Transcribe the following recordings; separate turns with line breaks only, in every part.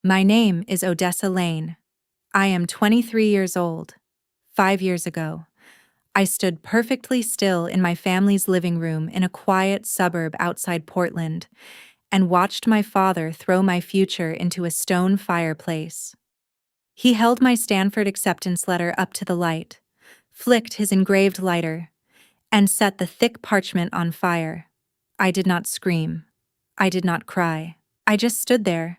My name is Odessa Lane. I am 23 years old. 5 years ago, I stood perfectly still in my family's living room in a quiet suburb outside Portland and watched my father throw my future into a stone fireplace. He held my Stanford acceptance letter up to the light, flicked his engraved lighter, and set the thick parchment on fire. I did not scream. I did not cry. I just stood there,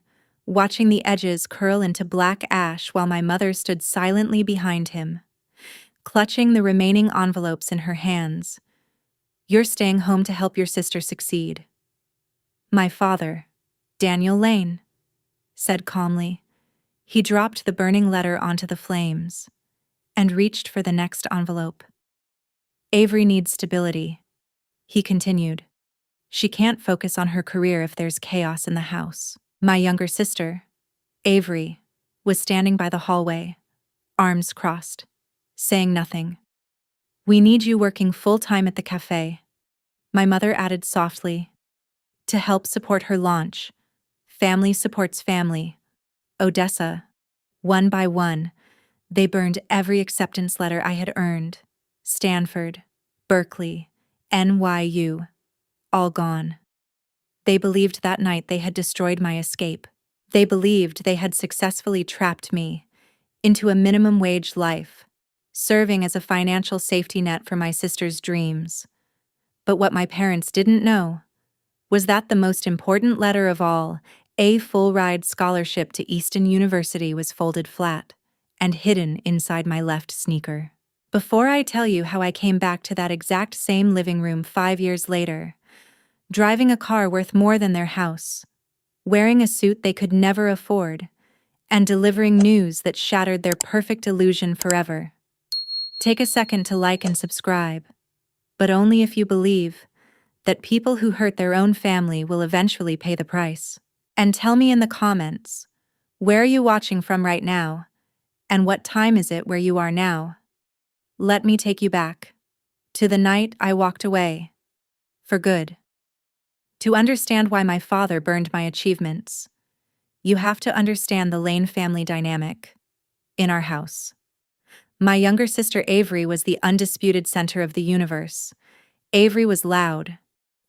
watching the edges curl into black ash while my mother stood silently behind him, clutching the remaining envelopes in her hands. "You're staying home to help your sister succeed." My father, Daniel Lane, said calmly. He dropped the burning letter onto the flames and reached for the next envelope. "Avery needs stability," he continued. "She can't focus on her career if there's chaos in the house." My younger sister, Avery, was standing by the hallway, arms crossed, saying nothing. "We need you working full-time at the cafe," my mother added softly, "to help support her launch. Family supports family." Odessa, one by one, they burned every acceptance letter I had earned. Stanford, Berkeley, NYU, all gone. They believed that night they had destroyed my escape. They believed they had successfully trapped me into a minimum wage life, serving as a financial safety net for my sister's dreams. But what my parents didn't know was that the most important letter of all, a full-ride scholarship to Easton University, was folded flat and hidden inside my left sneaker. Before I tell you how I came back to that exact same living room 5 years later, driving a car worth more than their house, wearing a suit they could never afford, and delivering news that shattered their perfect illusion forever, take a second to like and subscribe, but only if you believe that people who hurt their own family will eventually pay the price. And tell me in the comments, where are you watching from right now, and what time is it where you are now? Let me take you back to the night I walked away for good. To understand why my father burned my achievements, you have to understand the Lane family dynamic in our house. My younger sister Avery was the undisputed center of the universe. Avery was loud.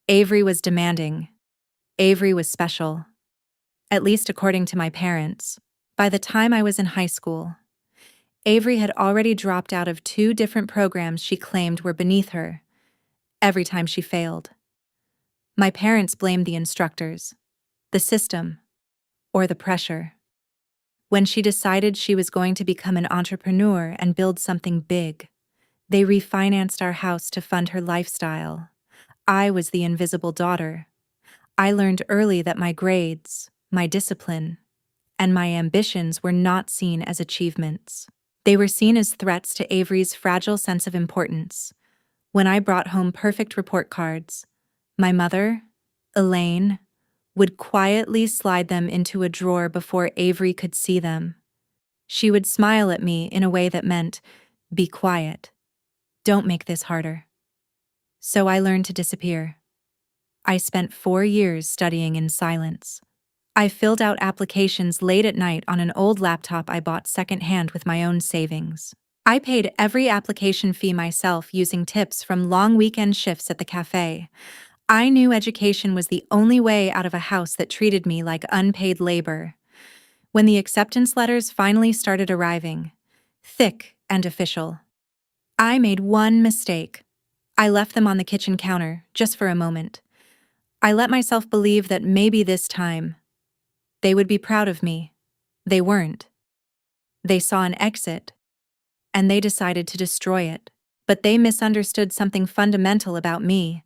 Avery was demanding. Avery was special. At least according to my parents. By the time I was in high school, Avery had already dropped out of 2 different programs she claimed were beneath her, every time she failed. My parents blamed the instructors, the system, or the pressure. When she decided she was going to become an entrepreneur and build something big, they refinanced our house to fund her lifestyle. I was the invisible daughter. I learned early that my grades, my discipline, and my ambitions were not seen as achievements. They were seen as threats to Avery's fragile sense of importance. When I brought home perfect report cards, my mother, Elaine, would quietly slide them into a drawer before Avery could see them. She would smile at me in a way that meant, "Be quiet. Don't make this harder." So I learned to disappear. I spent 4 years studying in silence. I filled out applications late at night on an old laptop I bought secondhand with my own savings. I paid every application fee myself using tips from long weekend shifts at the cafe. I knew education was the only way out of a house that treated me like unpaid labor. When the acceptance letters finally started arriving, thick and official, I made one mistake. I left them on the kitchen counter, just for a moment. I let myself believe that maybe this time they would be proud of me. They weren't. They saw an exit, and they decided to destroy it. But they misunderstood something fundamental about me.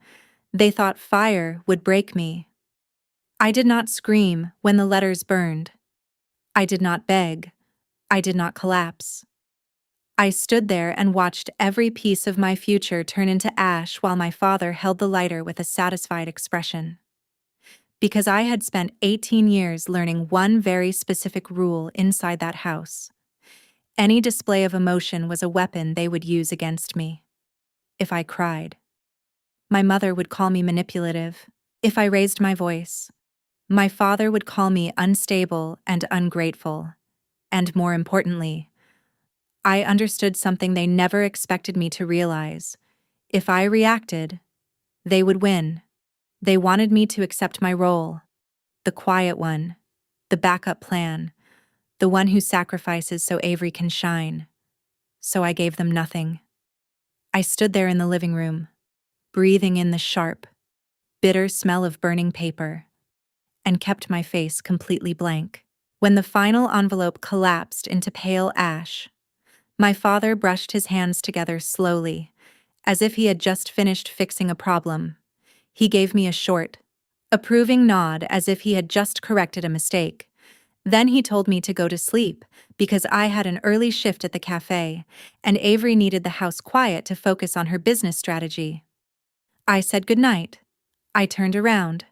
They thought fire would break me. I did not scream when the letters burned. I did not beg. I did not collapse. I stood there and watched every piece of my future turn into ash while my father held the lighter with a satisfied expression. Because I had spent 18 years learning one very specific rule inside that house. Any display of emotion was a weapon they would use against me. If I cried, my mother would call me manipulative. If I raised my voice, My father would call me unstable and ungrateful. And more importantly, I understood something they never expected me to realize. If I reacted, they would win. They wanted me to accept my role, the quiet one, the backup plan, the one who sacrifices so Avery can shine. So I gave them nothing. I stood there in the living room, breathing in the sharp, bitter smell of burning paper, and kept my face completely blank. When the final envelope collapsed into pale ash, my father brushed his hands together slowly, as if he had just finished fixing a problem. He gave me a short, approving nod as if he had just corrected a mistake. Then he told me to go to sleep because I had an early shift at the cafe, and Avery needed the house quiet to focus on her business strategy. I said goodnight. I turned around,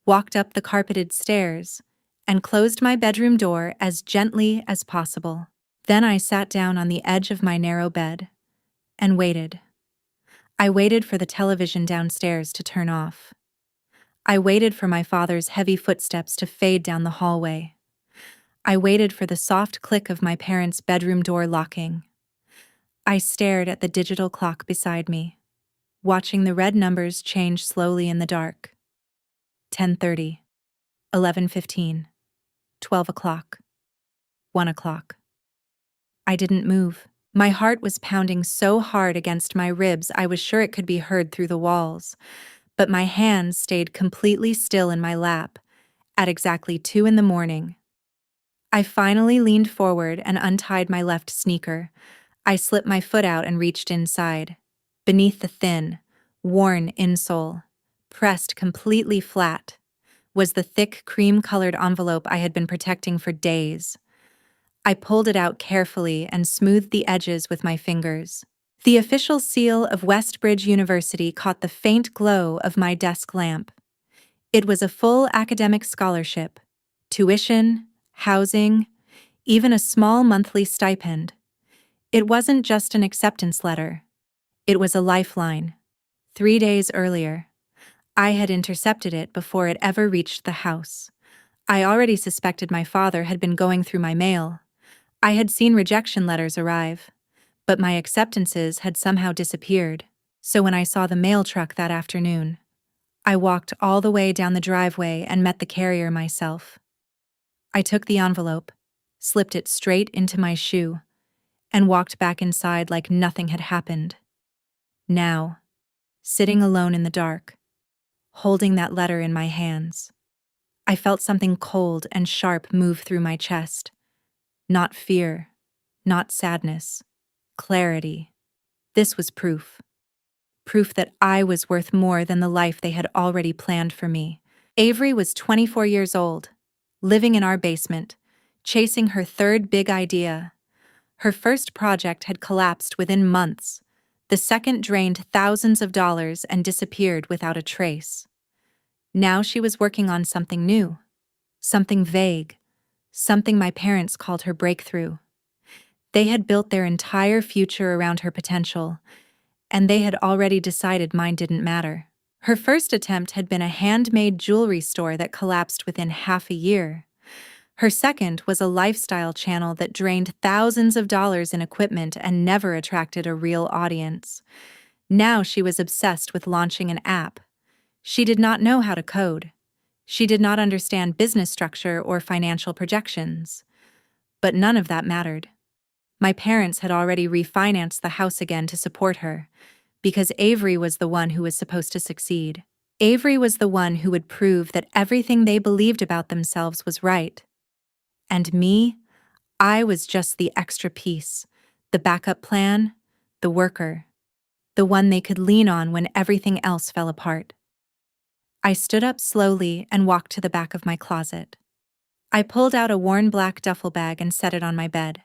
walked up the carpeted stairs, and closed my bedroom door as gently as possible. Then I sat down on the edge of my narrow bed and waited. I waited for the television downstairs to turn off. I waited for my father's heavy footsteps to fade down the hallway. I waited for the soft click of my parents' bedroom door locking. I stared at the digital clock beside me, watching the red numbers change slowly in the dark. 10:30, 11:15, 12 o'clock, 1 o'clock. I didn't move. My heart was pounding so hard against my ribs I was sure it could be heard through the walls, but my hands stayed completely still in my lap at exactly 2 in the morning. I finally leaned forward and untied my left sneaker. I slipped my foot out and reached inside. Beneath the thin, worn insole, pressed completely flat, was the thick cream-colored envelope I had been protecting for days. I pulled it out carefully and smoothed the edges with my fingers. The official seal of Westbridge University caught the faint glow of my desk lamp. It was a full academic scholarship, tuition, housing, even a small monthly stipend. It wasn't just an acceptance letter. It was a lifeline. 3 days earlier, I had intercepted it before it ever reached the house. I already suspected my father had been going through my mail. I had seen rejection letters arrive, but my acceptances had somehow disappeared. So when I saw the mail truck that afternoon, I walked all the way down the driveway and met the carrier myself. I took the envelope, slipped it straight into my shoe, and walked back inside like nothing had happened. Now, sitting alone in the dark, holding that letter in my hands, I felt something cold and sharp move through my chest. Not fear, not sadness, clarity. This was proof. Proof that I was worth more than the life they had already planned for me. Avery was 24 years old, living in our basement, chasing her third big idea. Her first project had collapsed within months. The second drained thousands of dollars and disappeared without a trace. Now she was working on something new, something vague, something my parents called her breakthrough. They had built their entire future around her potential, and they had already decided mine didn't matter. Her first attempt had been a handmade jewelry store that collapsed within half a year. Her second was a lifestyle channel that drained thousands of dollars in equipment and never attracted a real audience. Now she was obsessed with launching an app. She did not know how to code. She did not understand business structure or financial projections. But none of that mattered. My parents had already refinanced the house again to support her, because Avery was the one who was supposed to succeed. Avery was the one who would prove that everything they believed about themselves was right. And me, I was just the extra piece, the backup plan, the worker, the one they could lean on when everything else fell apart. I stood up slowly and walked to the back of my closet. I pulled out a worn black duffel bag and set it on my bed.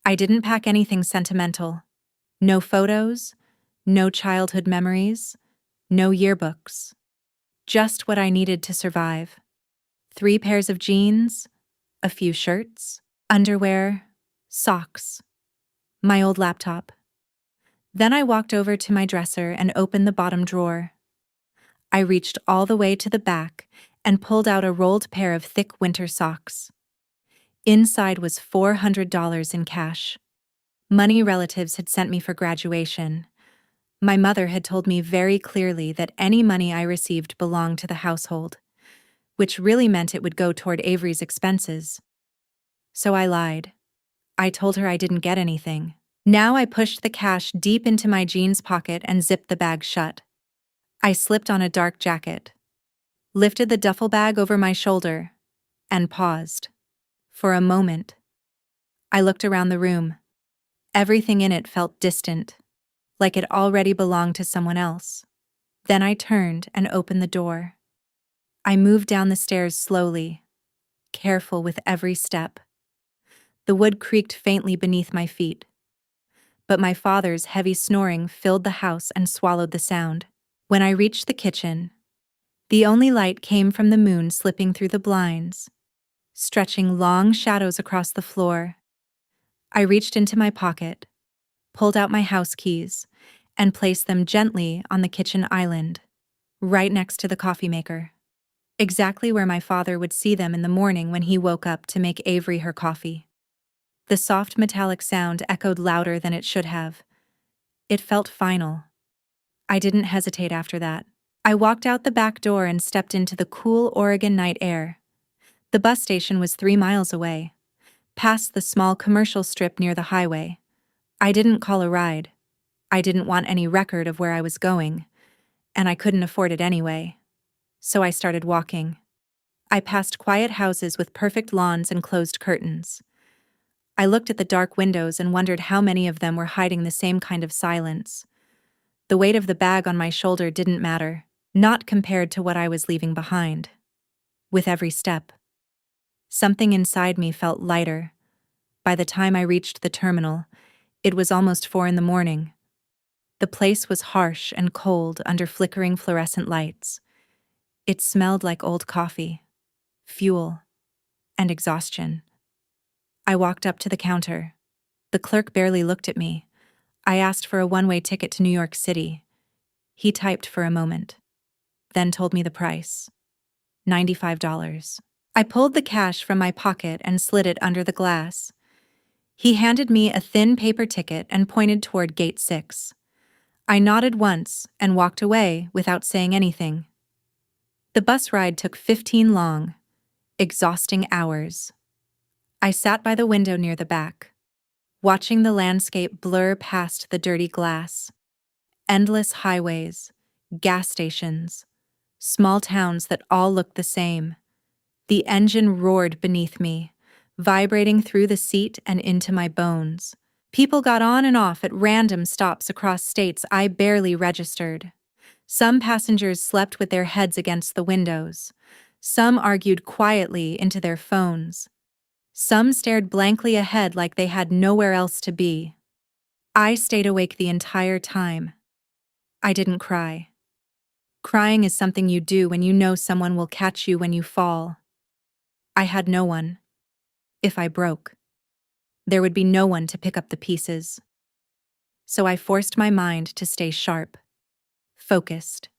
I didn't pack anything sentimental. No photos, no childhood memories, no yearbooks. Just what I needed to survive. 3 pairs of jeans, a few shirts, underwear, socks, my old laptop. Then I walked over to my dresser and opened the bottom drawer. I reached all the way to the back and pulled out a rolled pair of thick winter socks. Inside was $400 in cash. Money relatives had sent me for graduation. My mother had told me very clearly that any money I received belonged to the household, which really meant it would go toward Avery's expenses. So I lied. I told her I didn't get anything. Now I pushed the cash deep into my jeans pocket and zipped the bag shut. I slipped on a dark jacket, lifted the duffel bag over my shoulder, and paused. For a moment, I looked around the room. Everything in it felt distant, like it already belonged to someone else. Then I turned and opened the door. I moved down the stairs slowly, careful with every step. The wood creaked faintly beneath my feet, but my father's heavy snoring filled the house and swallowed the sound. When I reached the kitchen, the only light came from the moon slipping through the blinds, stretching long shadows across the floor. I reached into my pocket, pulled out my house keys, and placed them gently on the kitchen island, right next to the coffee maker, exactly where my father would see them in the morning when he woke up to make Avery her coffee. The soft metallic sound echoed louder than it should have. It felt final. I didn't hesitate after that. I walked out the back door and stepped into the cool Oregon night air. The bus station was 3 miles away, past the small commercial strip near the highway. I didn't call a ride. I didn't want any record of where I was going, and I couldn't afford it anyway. So I started walking. I passed quiet houses with perfect lawns and closed curtains. I looked at the dark windows and wondered how many of them were hiding the same kind of silence. The weight of the bag on my shoulder didn't matter, not compared to what I was leaving behind. With every step, something inside me felt lighter. By the time I reached the terminal, it was almost 4 a.m. The place was harsh and cold under flickering fluorescent lights. It smelled like old coffee, fuel, and exhaustion. I walked up to the counter. The clerk barely looked at me. I asked for a one-way ticket to New York City. He typed for a moment, then told me the price. $95. I pulled the cash from my pocket and slid it under the glass. He handed me a thin paper ticket and pointed toward Gate 6. I nodded once and walked away without saying anything. The bus ride took 15 long, exhausting hours. I sat by the window near the back, watching the landscape blur past the dirty glass. Endless highways, gas stations, small towns that all looked the same. The engine roared beneath me, vibrating through the seat and into my bones. People got on and off at random stops across states I barely registered. Some passengers slept with their heads against the windows. Some argued quietly into their phones. Some stared blankly ahead like they had nowhere else to be. I stayed awake the entire time. I didn't cry. Crying is something you do when you know someone will catch you when you fall. I had no one. If I broke, there would be no one to pick up the pieces. So I forced my mind to stay sharp, focused,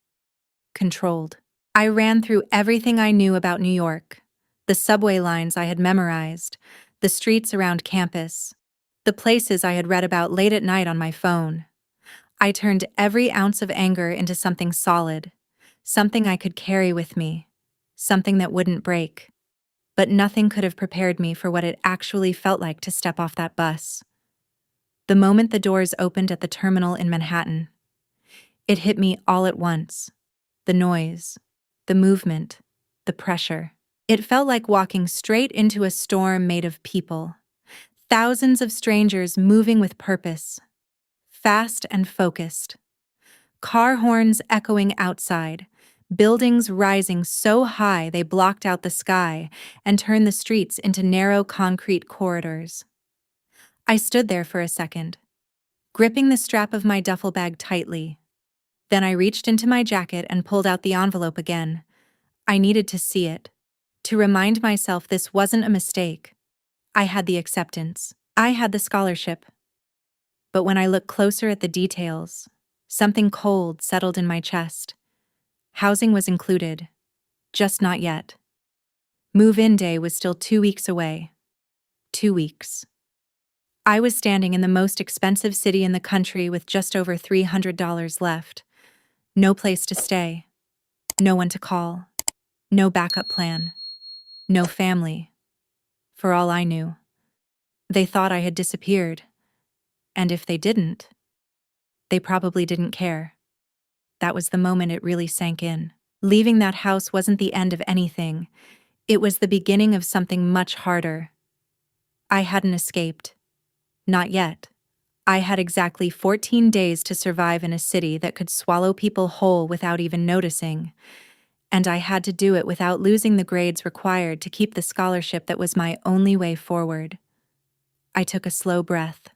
controlled. I ran through everything I knew about New York, the subway lines I had memorized, the streets around campus, the places I had read about late at night on my phone. I turned every ounce of anger into something solid, something I could carry with me, something that wouldn't break. But nothing could have prepared me for what it actually felt like to step off that bus. The moment the doors opened at the terminal in Manhattan, it hit me all at once. The noise, the movement, the pressure. It felt like walking straight into a storm made of people. Thousands of strangers moving with purpose, fast and focused. Car horns echoing outside, buildings rising so high they blocked out the sky and turned the streets into narrow concrete corridors. I stood there for a second, gripping the strap of my duffel bag tightly. Then I reached into my jacket and pulled out the envelope again. I needed to see it, to remind myself this wasn't a mistake. I had the acceptance. I had the scholarship. But when I looked closer at the details, something cold settled in my chest. Housing was included. Just not yet. Move-in day was still 2 weeks away. 2 weeks. I was standing in the most expensive city in the country with just over $300 left. No place to stay. No one to call. No backup plan. No family. For all I knew. They thought I had disappeared. And if they didn't, they probably didn't care. That was the moment it really sank in. Leaving that house wasn't the end of anything. It was the beginning of something much harder. I hadn't escaped. Not yet. I had exactly 14 days to survive in a city that could swallow people whole without even noticing. And I had to do it without losing the grades required to keep the scholarship that was my only way forward. I took a slow breath,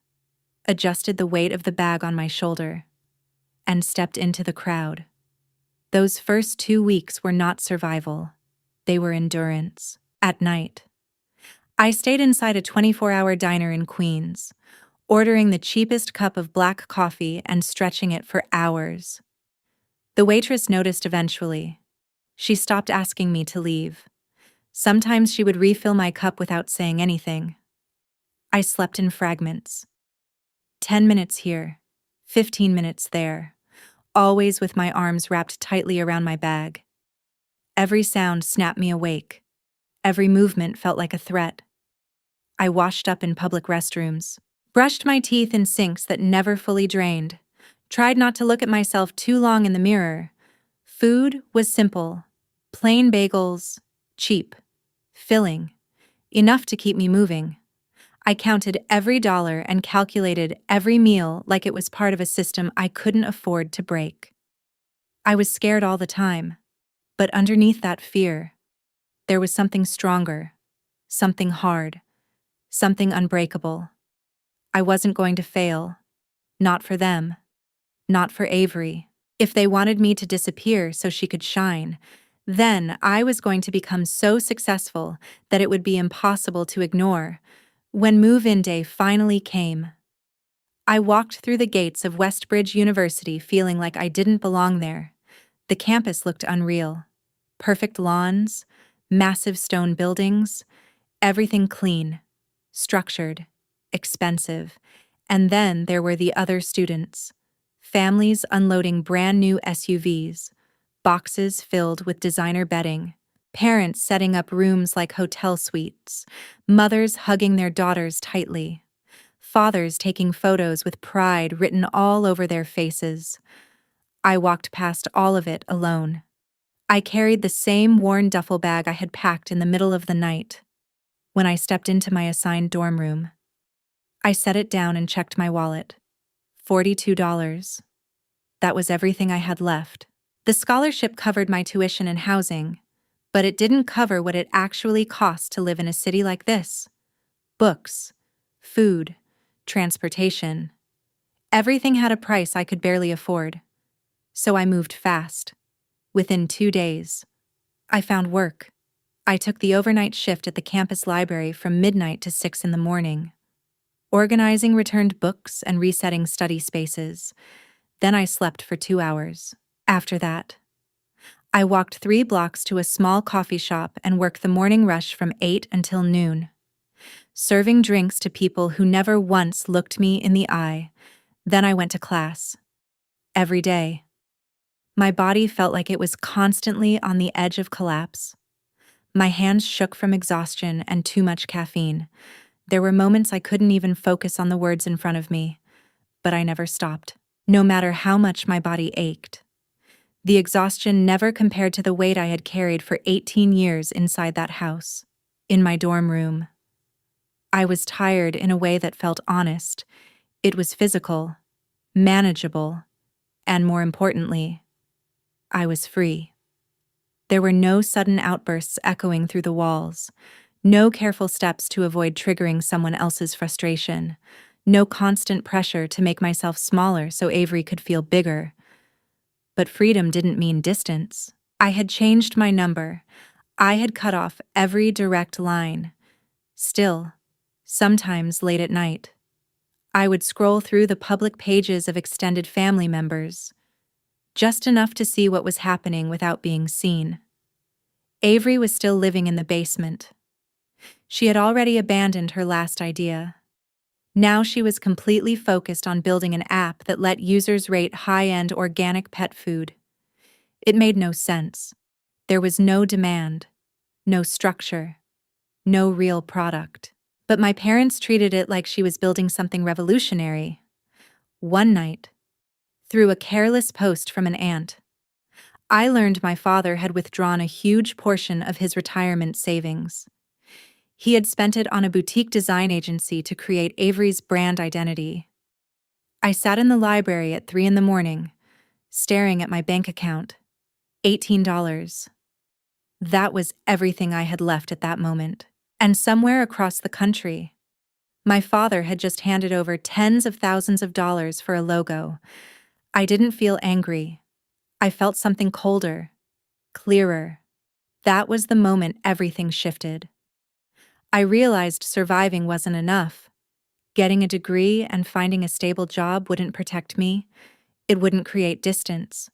adjusted the weight of the bag on my shoulder, and stepped into the crowd. Those first 2 weeks were not survival. They were endurance. At night, I stayed inside a 24-hour diner in Queens, ordering the cheapest cup of black coffee and stretching it for hours. The waitress noticed eventually. She stopped asking me to leave. Sometimes she would refill my cup without saying anything. I slept in fragments. 10 minutes here, 15 minutes there, always with my arms wrapped tightly around my bag. Every sound snapped me awake. Every movement felt like a threat. I washed up in public restrooms, brushed my teeth in sinks that never fully drained, tried not to look at myself too long in the mirror. Food was simple. Plain bagels, cheap, filling, enough to keep me moving. I counted every dollar and calculated every meal like it was part of a system I couldn't afford to break. I was scared all the time, but underneath that fear, there was something stronger, something hard, something unbreakable. I wasn't going to fail. Not for them. Not for Avery. If they wanted me to disappear so she could shine, then I was going to become so successful that it would be impossible to ignore. When move-in day finally came, I walked through the gates of Westbridge University feeling like I didn't belong there. The campus looked unreal. Perfect lawns, massive stone buildings, everything clean, structured, expensive. And then there were the other students. Families unloading brand new SUVs, boxes filled with designer bedding, parents setting up rooms like hotel suites, mothers hugging their daughters tightly, fathers taking photos with pride written all over their faces. I walked past all of it alone. I carried the same worn duffel bag I had packed in the middle of the night. When I stepped into my assigned dorm room, I set it down and checked my wallet. $42. That was everything I had left. The scholarship covered my tuition and housing, but it didn't cover what it actually cost to live in a city like this. Books, food, transportation. Everything had a price I could barely afford. So I moved fast. Within 2 days, I found work. I took the overnight shift at the campus library from midnight to 6 in the morning, organizing returned books and resetting study spaces. Then I slept for 2 hours. After that, I walked 3 blocks to a small coffee shop and worked the morning rush from 8 until noon, serving drinks to people who never once looked me in the eye. Then I went to class. Every day. My body felt like it was constantly on the edge of collapse. My hands shook from exhaustion and too much caffeine. There were moments I couldn't even focus on the words in front of me, but I never stopped, no matter how much my body ached. The exhaustion never compared to the weight I had carried for 18 years inside that house, in my dorm room. I was tired in a way that felt honest. It was physical, manageable, and more importantly, I was free. There were no sudden outbursts echoing through the walls, no careful steps to avoid triggering someone else's frustration, no constant pressure to make myself smaller so Avery could feel bigger. But freedom didn't mean distance. I had changed my number. I had cut off every direct line. Still, sometimes late at night, I would scroll through the public pages of extended family members, just enough to see what was happening without being seen. Avery was still living in the basement. She had already abandoned her last idea. Now she was completely focused on building an app that let users rate high-end organic pet food. It made no sense. There was no demand, no structure, no real product. But my parents treated it like she was building something revolutionary. One night, through a careless post from an aunt, I learned my father had withdrawn a huge portion of his retirement savings. He had spent it on a boutique design agency to create Avery's brand identity. I sat in the library at 3 a.m, staring at my bank account. $18. That was everything I had left at that moment. And somewhere across the country, my father had just handed over tens of thousands of dollars for a logo. I didn't feel angry. I felt something colder, clearer. That was the moment everything shifted. I realized surviving wasn't enough. Getting a degree and finding a stable job wouldn't protect me. It wouldn't create distance.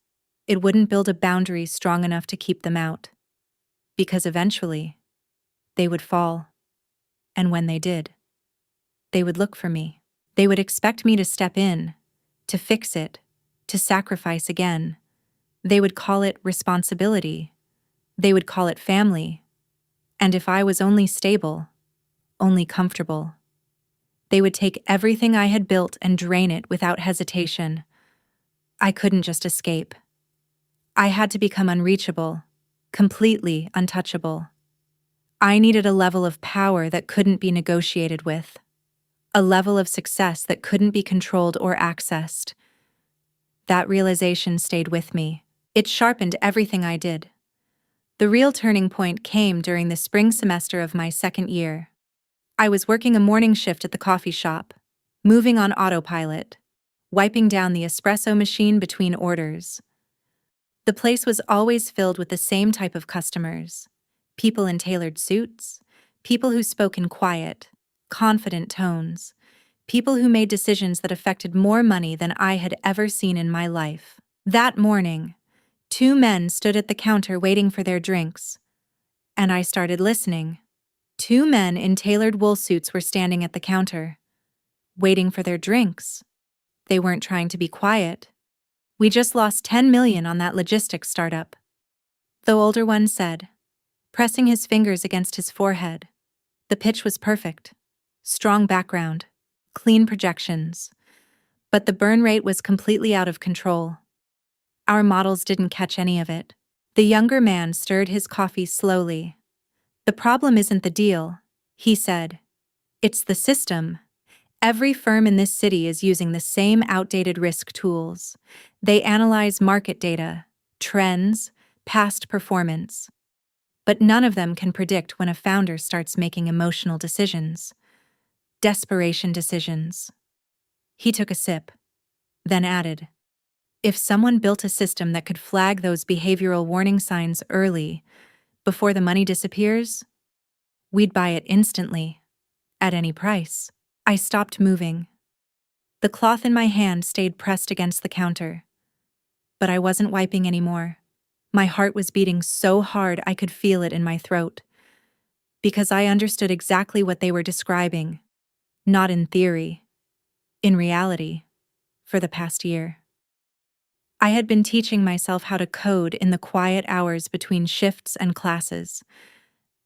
It wouldn't build a boundary strong enough to keep them out. Because eventually, they would fall. And when they did, they would look for me. They would expect me to step in, to fix it, to sacrifice again. They would call it responsibility. They would call it family. And if I was only stable, only comfortable, they would take everything I had built and drain it without hesitation. I couldn't just escape. I had to become unreachable, completely untouchable. I needed a level of power that couldn't be negotiated with, a level of success that couldn't be controlled or accessed. That realization stayed with me. It sharpened everything I did. The real turning point came during the spring semester of my second year. I was working a morning shift at the coffee shop, moving on autopilot, wiping down the espresso machine between orders. The place was always filled with the same type of customers: people in tailored suits, people who spoke in quiet, confident tones, people who made decisions that affected more money than I had ever seen in my life. That morning, 2 men stood at the counter waiting for their drinks, and I started listening. 2 men in tailored wool suits were standing at the counter, waiting for their drinks. They weren't trying to be quiet. "We just lost 10 million on that logistics startup," the older one said, pressing his fingers against his forehead. The pitch was perfect. Strong background, clean projections. But the burn rate was completely out of control. Our models didn't catch any of it. The younger man stirred his coffee slowly. "The problem isn't the deal," he said. "It's the system. Every firm in this city is using the same outdated risk tools. They analyze market data, trends, past performance. But none of them can predict when a founder starts making emotional decisions. Desperation decisions." He took a sip, then added, "If someone built a system that could flag those behavioral warning signs early, before the money disappears, we'd buy it instantly, at any price." I stopped moving. The cloth in my hand stayed pressed against the counter. But I wasn't wiping anymore. My heart was beating so hard I could feel it in my throat. Because I understood exactly what they were describing. Not in theory. In reality. For the past year. I had been teaching myself how to code in the quiet hours between shifts and classes.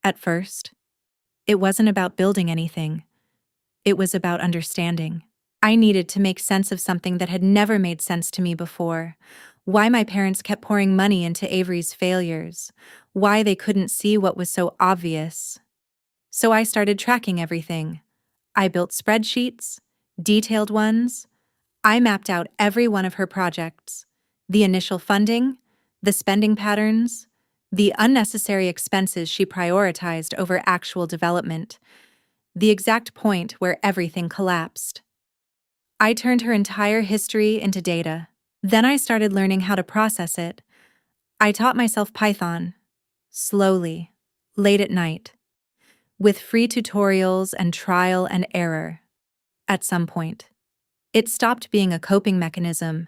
At first, it wasn't about building anything. It was about understanding. I needed to make sense of something that had never made sense to me before. Why my parents kept pouring money into Avery's failures. Why they couldn't see what was so obvious. So I started tracking everything. I built spreadsheets, detailed ones. I mapped out every one of her projects. The initial funding, the spending patterns, the unnecessary expenses she prioritized over actual development. The exact point where everything collapsed. I turned her entire history into data. Then I started learning how to process it. I taught myself Python. Slowly. Late at night. With free tutorials and trial and error. At some point, it stopped being a coping mechanism.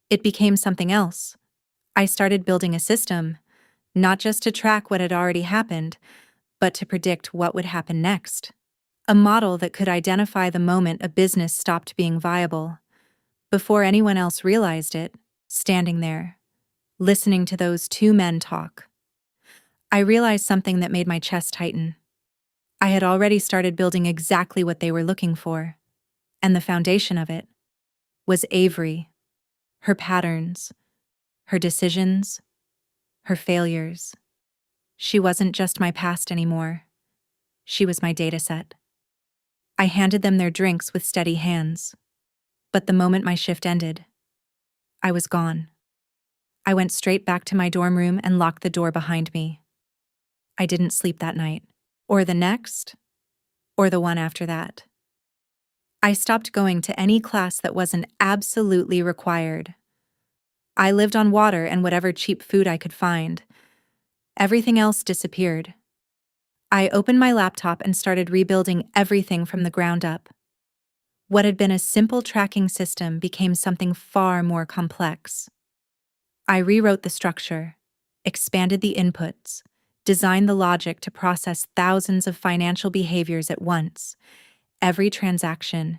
It became something else. I started building a system. not just to track what had already happened, but to predict what would happen next. A model that could identify the moment a business stopped being viable, before anyone else realized it, standing there, listening to those two men talk. I realized something that made my chest tighten. I had already started building exactly what they were looking for, and the foundation of it was Avery, her patterns, her decisions, her failures. She wasn't just my past anymore. She was my dataset. I handed them their drinks with steady hands. But the moment my shift ended, I was gone. I went straight back to my dorm room and locked the door behind me. I didn't sleep that night, or the next, or the one after that. I stopped going to any class that wasn't absolutely required. I lived on water and whatever cheap food I could find. Everything else disappeared. I opened my laptop and started rebuilding everything from the ground up. What had been a simple tracking system became something far more complex. I rewrote the structure, expanded the inputs, designed the logic to process thousands of financial behaviors at once. Every transaction,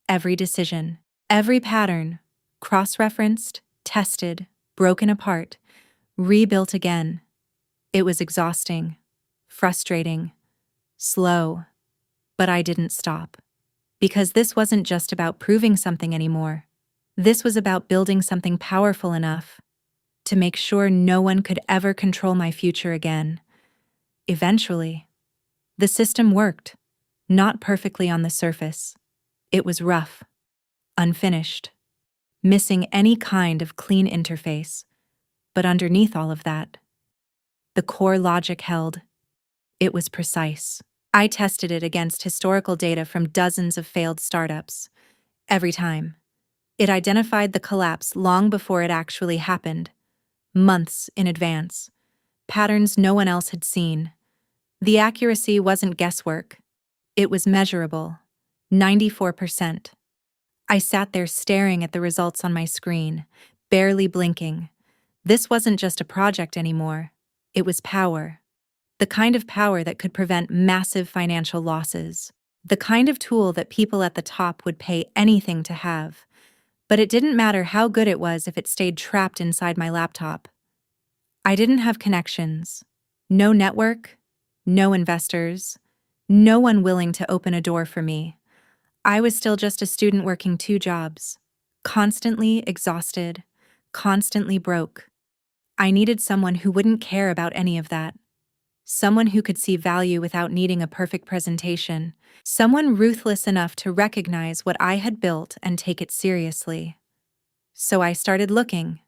every decision, every pattern, cross-referenced, tested, broken apart, rebuilt again. It was exhausting, frustrating, slow, but I didn't stop. Because this wasn't just about proving something anymore. This was about building something powerful enough to make sure no one could ever control my future again. Eventually, the system worked, not perfectly on the surface. It was rough, unfinished, missing any kind of clean interface. But underneath all of that, the core logic held. It was precise. I tested it against historical data from dozens of failed startups. Every time, it identified the collapse long before it actually happened, months in advance, patterns no one else had seen. The accuracy wasn't guesswork. It was measurable. 94%. I sat there staring at the results on my screen, barely blinking. This wasn't just a project anymore. It was power. The kind of power that could prevent massive financial losses. The kind of tool that people at the top would pay anything to have. But it didn't matter how good it was if it stayed trapped inside my laptop. I didn't have connections. No network, no investors, no one willing to open a door for me. I was still just a student working two jobs, constantly exhausted, constantly broke. I needed someone who wouldn't care about any of that. Someone who could see value without needing a perfect presentation. Someone ruthless enough to recognize what I had built and take it seriously. So I started looking.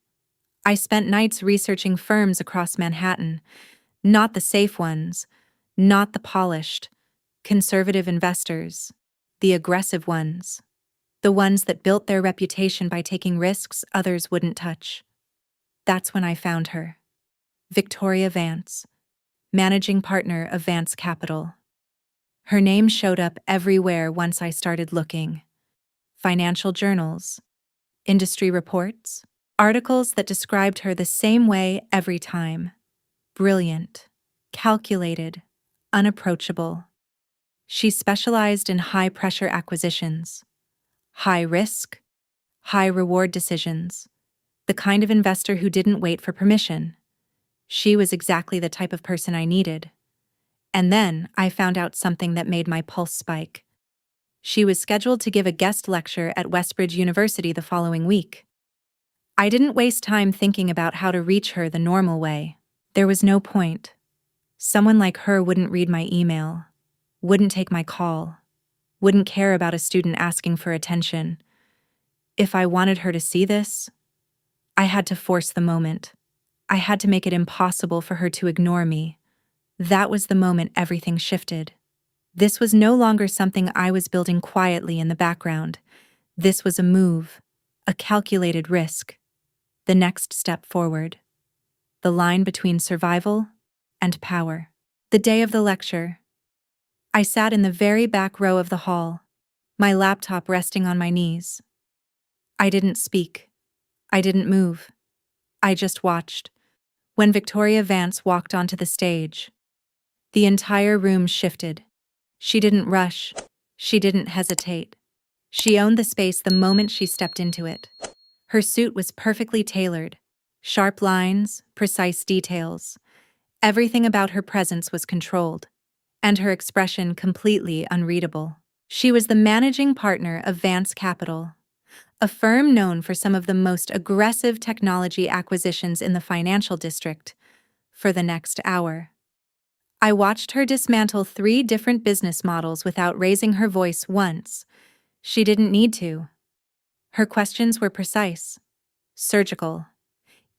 I spent nights researching firms across Manhattan, not the safe ones, not the polished, conservative investors, the aggressive ones, the ones that built their reputation by taking risks others wouldn't touch. That's when I found her. Victoria Vance, managing partner of Vance Capital. Her name showed up everywhere once I started looking. Financial journals, industry reports, articles that described her the same way every time. Brilliant, calculated, unapproachable. She specialized in high-pressure acquisitions, high-risk, high-reward decisions, the kind of investor who didn't wait for permission. She was exactly the type of person I needed. And then I found out something that made my pulse spike. She was scheduled to give a guest lecture at Westbridge University the following week. I didn't waste time thinking about how to reach her the normal way. There was no point. Someone like her wouldn't read my email, wouldn't take my call, wouldn't care about a student asking for attention. If I wanted her to see this, I had to force the moment. I had to make it impossible for her to ignore me. That was the moment everything shifted. This was no longer something I was building quietly in the background. This was a move, a calculated risk, the next step forward. The line between survival and power. The day of the lecture, I sat in the very back row of the hall, my laptop resting on my knees. I didn't speak. I didn't move. I just watched When Victoria Vance walked onto the stage, the entire room shifted. She didn't rush. She didn't hesitate. She owned the space the moment she stepped into it. Her suit was perfectly tailored. Sharp lines, precise details. Everything about her presence was controlled, and her expression completely unreadable. She was the managing partner of Vance Capital, a firm known for some of the most aggressive technology acquisitions in the financial district. For the next hour, I watched her dismantle 3 different business models without raising her voice once. She didn't need to. Her questions were precise, surgical.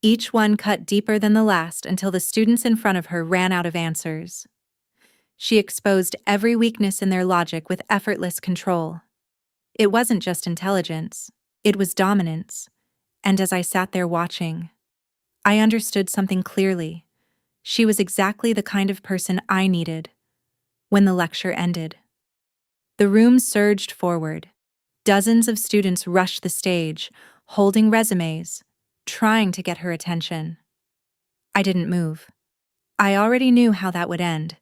Each one cut deeper than the last until the students in front of her ran out of answers. She exposed every weakness in their logic with effortless control. It wasn't just intelligence, it was dominance. And as I sat there watching, I understood something clearly. She was exactly the kind of person I needed. When the lecture ended, the room surged forward. Dozens of students rushed the stage, holding resumes, trying to get her attention. I didn't move. I already knew how that would end.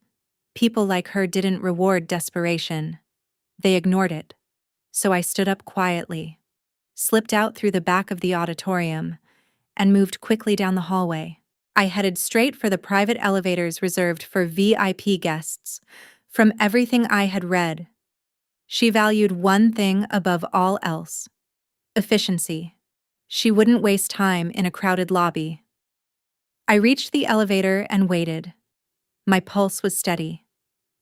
People like her didn't reward desperation. They ignored it. So I stood up quietly, slipped out through the back of the auditorium, and moved quickly down the hallway. I headed straight for the private elevators reserved for VIP guests. From everything I had read, she valued one thing above all else: efficiency. She wouldn't waste time in a crowded lobby. I reached the elevator and waited. My pulse was steady,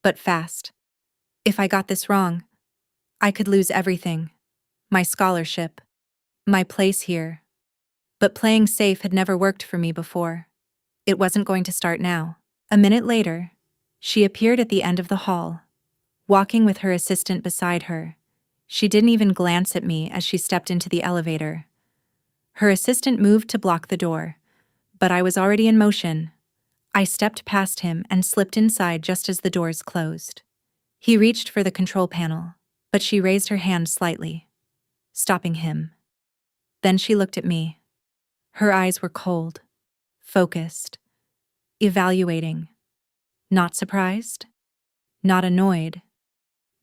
but fast. If I got this wrong, I could lose everything: my scholarship, my place here. But playing safe had never worked for me before. It wasn't going to start now. A minute later, she appeared at the end of the hall, walking with her assistant beside her. She didn't even glance at me as she stepped into the elevator. Her assistant moved to block the door, but I was already in motion. I stepped past him and slipped inside just as the doors closed. He reached for the control panel, but she raised her hand slightly, stopping him. Then she looked at me. Her eyes were cold, focused, evaluating. Not surprised, not annoyed,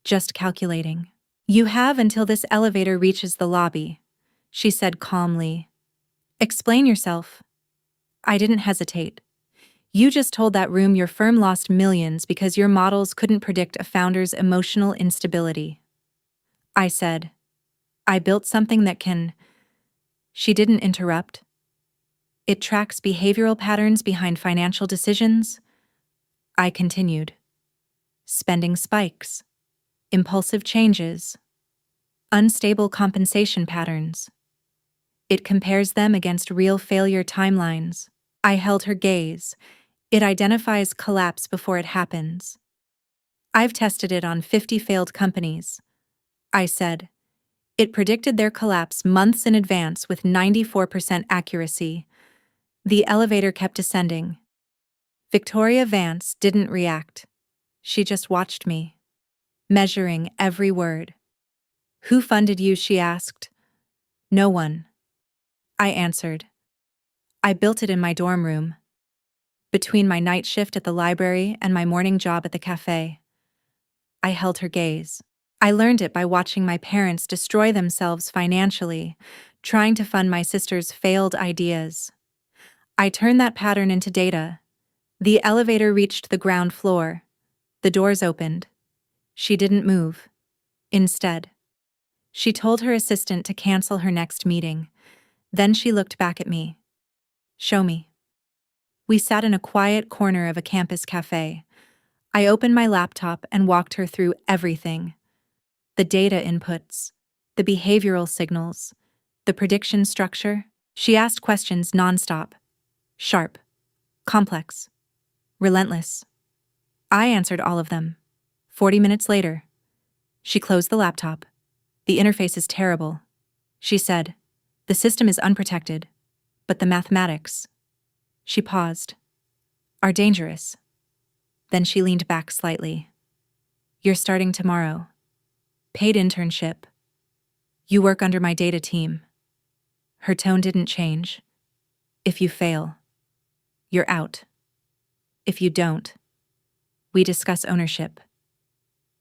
just calculating. "You have until this elevator reaches the lobby," she said calmly. "Explain yourself." I didn't hesitate. "You just told that room your firm lost millions because your models couldn't predict a founder's emotional instability." I said, "I built something that can—" She didn't interrupt. "It tracks behavioral patterns behind financial decisions." I continued. "Spending spikes, impulsive changes, unstable compensation patterns. It compares them against real failure timelines." I held her gaze. "It identifies collapse before it happens." "I've tested it on 50 failed companies," I said. "It predicted their collapse months in advance with 94% accuracy." The elevator kept descending. Victoria Vance didn't react. She just watched me, measuring every word. "Who funded you?" she asked. "No one," I answered. "I built it in my dorm room, between my night shift at the library and my morning job at the cafe." I held her gaze. "I learned it by watching my parents destroy themselves financially, trying to fund my sister's failed ideas. I turned that pattern into data." The elevator reached the ground floor. The doors opened. She didn't move. Instead, she told her assistant to cancel her next meeting. Then she looked back at me. "Show me." We sat in a quiet corner of a campus cafe. I opened my laptop and walked her through everything: the data inputs, the behavioral signals, the prediction structure. She asked questions nonstop, sharp, complex, relentless. I answered all of them. 40 minutes later, she closed the laptop. "The interface is terrible," she said. "The system is unprotected, but the mathematics—" She paused. "Are dangerous." Then she leaned back slightly. "You're starting tomorrow. Paid internship. You work under my data team." Her tone didn't change. "If you fail, You're out. If you don't, we discuss ownership.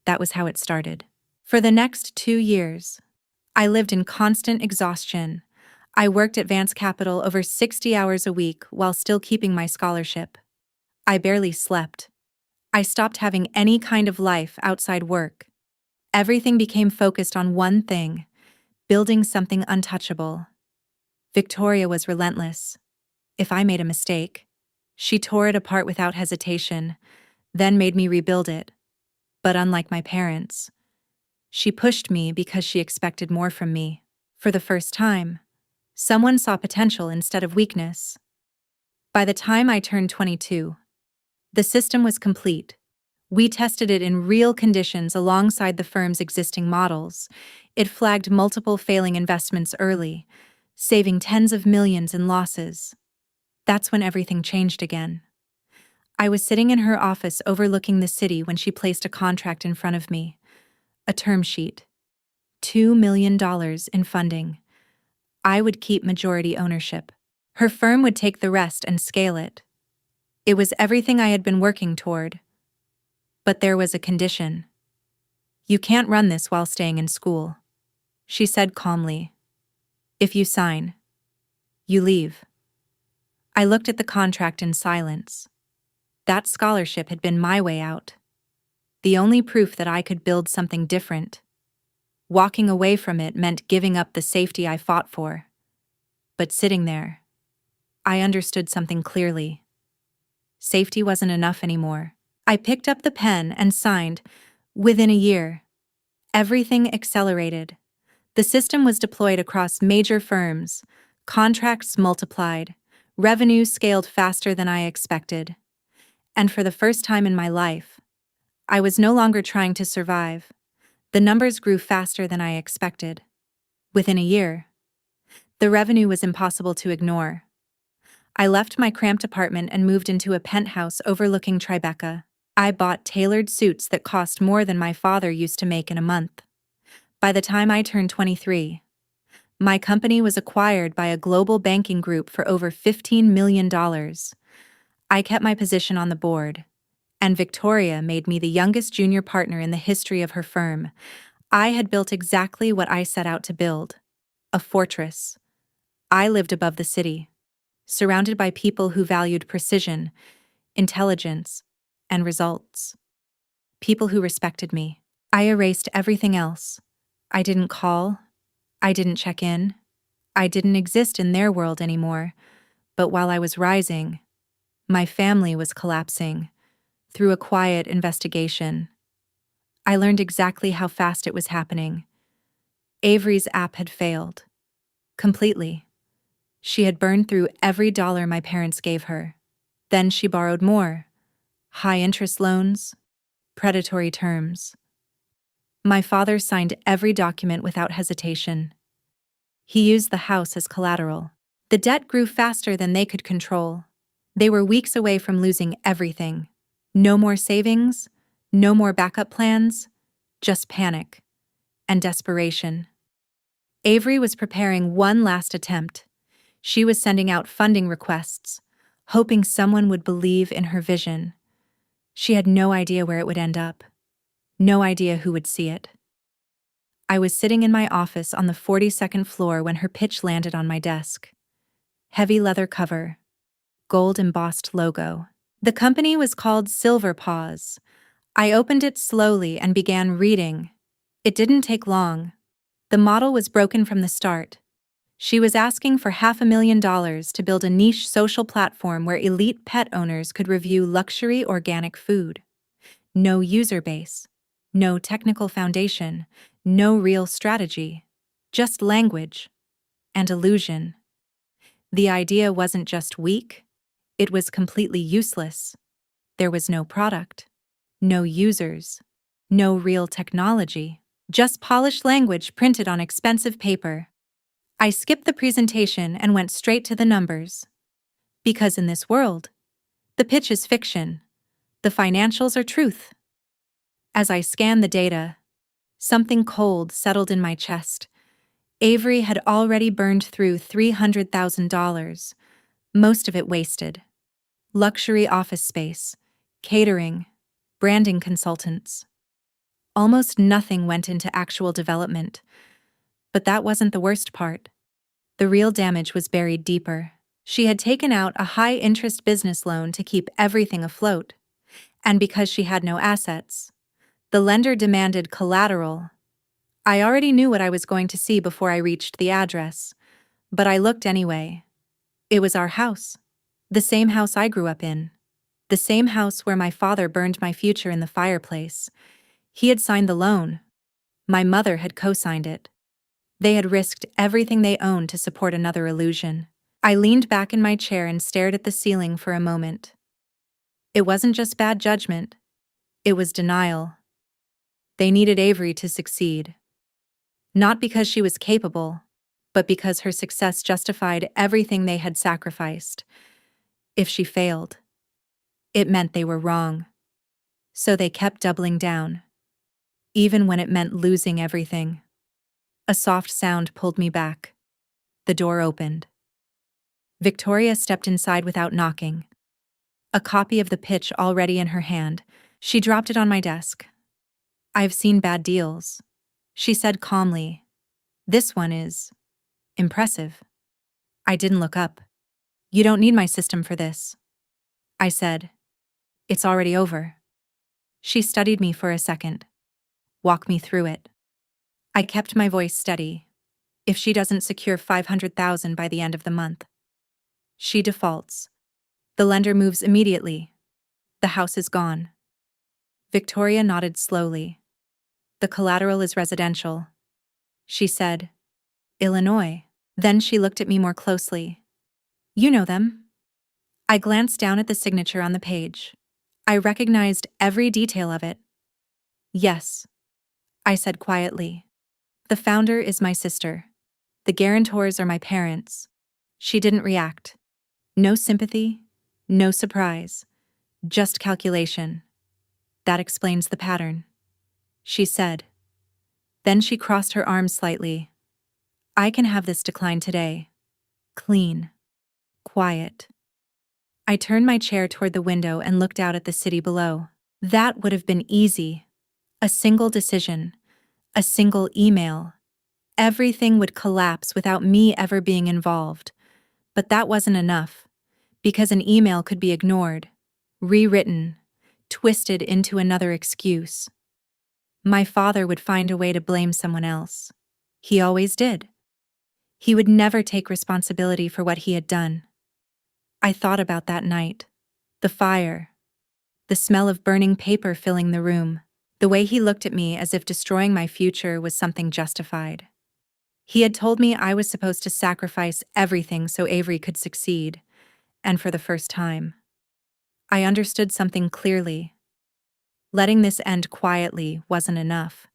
That was how it started. For the next 2 years, I lived in constant exhaustion. I worked at Vance Capital over 60 hours a week while still keeping my scholarship. I barely slept. I stopped having any kind of life outside work. Everything became focused on one thing: building something untouchable. Victoria was relentless. If I made a mistake, she tore it apart without hesitation, then made me rebuild it. But unlike my parents, she pushed me because she expected more from me. For the first time, someone saw potential instead of weakness. By the time I turned 22, the system was complete. We tested it in real conditions alongside the firm's existing models. It flagged multiple failing investments early, saving tens of millions in losses. That's when everything changed again. I was sitting in her office overlooking the city when she placed a contract in front of me. A term sheet. $2 million in funding. I would keep majority ownership. Her firm would take the rest and scale it. It was everything I had been working toward. But there was a condition. You can't run this while staying in school, she said calmly. If you sign, you leave. I looked at the contract in silence. That scholarship had been my way out. The only proof that I could build something different. Walking away from it meant giving up the safety I fought for. But sitting there, I understood something clearly. Safety wasn't enough anymore. I picked up the pen and signed. Within a year, everything accelerated. The system was deployed across major firms. Contracts multiplied. Revenue scaled faster than I expected. And for the first time in my life, I was no longer trying to survive. The numbers grew faster than I expected. Within a year, the revenue was impossible to ignore. I left my cramped apartment and moved into a penthouse overlooking Tribeca. I bought tailored suits that cost more than my father used to make in a month. By the time I turned 23, my company was acquired by a global banking group for over $15 million. I kept my position on the board, and Victoria made me the youngest junior partner in the history of her firm. I had built exactly what I set out to build: a fortress. I lived above the city, surrounded by people who valued precision, intelligence, and results. People who respected me. I erased everything else. I didn't call. I didn't check in. I didn't exist in their world anymore. But while I was rising, my family was collapsing. Through a quiet investigation, I learned exactly how fast it was happening. Avery's app had failed. Completely. She had burned through every dollar my parents gave her. Then she borrowed more. High-interest loans, predatory terms. My father signed every document without hesitation. He used the house as collateral. The debt grew faster than they could control. They were weeks away from losing everything. No more savings, no more backup plans, just panic and desperation. Avery was preparing one last attempt. She was sending out funding requests, hoping someone would believe in her vision. She had no idea where it would end up. No idea who would see it. I was sitting in my office on the 42nd floor when her pitch landed on my desk. Heavy leather cover, gold embossed logo. The company was called Silver Paws. I opened it slowly and began reading. It didn't take long. The model was broken from the start. She was asking for $500,000 to build a niche social platform where elite pet owners could review luxury organic food. No user base, no technical foundation, no real strategy, just language and illusion. The idea wasn't just weak, it was completely useless. There was no product, no users, no real technology, just polished language printed on expensive paper. I skipped the presentation and went straight to the numbers. Because in this world, the pitch is fiction, the financials are truth. As I scanned the data, something cold settled in my chest. Avery had already burned through $300,000, most of it wasted. luxury office space, catering, branding consultants. Almost nothing went into actual development. But that wasn't the worst part. The real damage was buried deeper. She had taken out a high-interest business loan to keep everything afloat. And because she had no assets, the lender demanded collateral. I already knew what I was going to see before I reached the address, but I looked anyway. It was our house. The same house I grew up in. The same house where my father burned my future in the fireplace. He had signed the loan. My mother had co-signed it. They had risked everything they owned to support another illusion. I leaned back in my chair and stared at the ceiling for a moment. It wasn't just bad judgment. It was denial. They needed Avery to succeed. Not because she was capable, but because her success justified everything they had sacrificed. If she failed, it meant they were wrong. So they kept doubling down, even when it meant losing everything. A soft sound pulled me back. The door opened. Victoria stepped inside without knocking. A copy of the pitch already in her hand, she dropped it on my desk. "I've seen bad deals," she said calmly. "This one is impressive." I didn't look up. "You don't need my system for this," I said. "It's already over." She studied me for a second. "Walk me through it." I kept my voice steady. "If she doesn't secure $500,000 by the end of the month, she defaults. The lender moves immediately. The house is gone." Victoria nodded slowly. "The collateral is residential," she said. "Illinois." Then she looked at me more closely. "You know them?" I glanced down at the signature on the page. I recognized every detail of it. "Yes," I said quietly. "The founder is my sister. The guarantors are my parents." She didn't react. No sympathy, no surprise, just calculation. "That explains the pattern," she said. Then she crossed her arms slightly. "I can have this decline today. Clean. Quiet." I turned my chair toward the window and looked out at the city below. That would have been easy. A single decision. A single email. Everything would collapse without me ever being involved. But that wasn't enough. Because an email could be ignored, rewritten, twisted into another excuse. My father would find a way to blame someone else. He always did. He would never take responsibility for what he had done. I thought about that night. The fire. The smell of burning paper filling the room. The way he looked at me as if destroying my future was something justified. He had told me I was supposed to sacrifice everything so Avery could succeed. And for the first time, I understood something clearly. Letting this end quietly wasn't enough.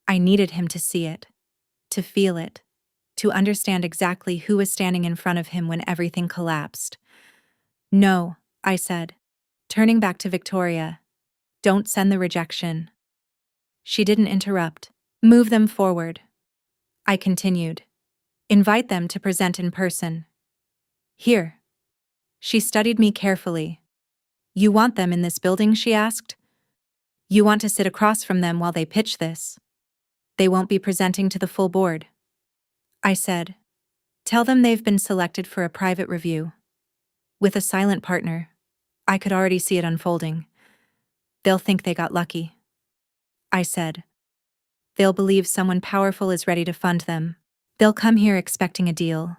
I needed him to see it, to feel it, to understand exactly who was standing in front of him when everything collapsed. "No," I said, turning back to Victoria. "Don't send the rejection." She didn't interrupt. "Move them forward." I continued. "Invite them to present in person. Here." She studied me carefully. "You want them in this building?" she asked. "You want to sit across from them while they pitch this? They won't be presenting to the full board." I said, "Tell them they've been selected for a private review. With a silent partner." I could already see it unfolding. "They'll think they got lucky." I said, "They'll believe someone powerful is ready to fund them. They'll come here expecting a deal."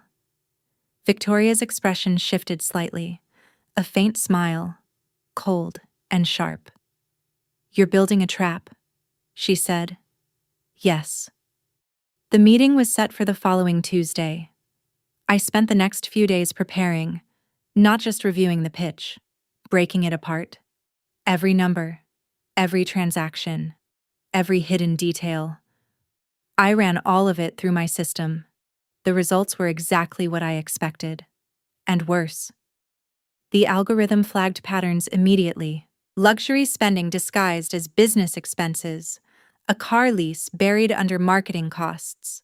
Victoria's expression shifted slightly. A faint smile, cold and sharp. "You're building a trap," she said. "Yes." The meeting was set for the following Tuesday. I spent the next few days preparing, not just reviewing the pitch, breaking it apart. Every number, every transaction, every hidden detail. I ran all of it through my system. The results were exactly what I expected. And worse. The algorithm flagged patterns immediately. Luxury spending disguised as business expenses. A car lease buried under marketing costs.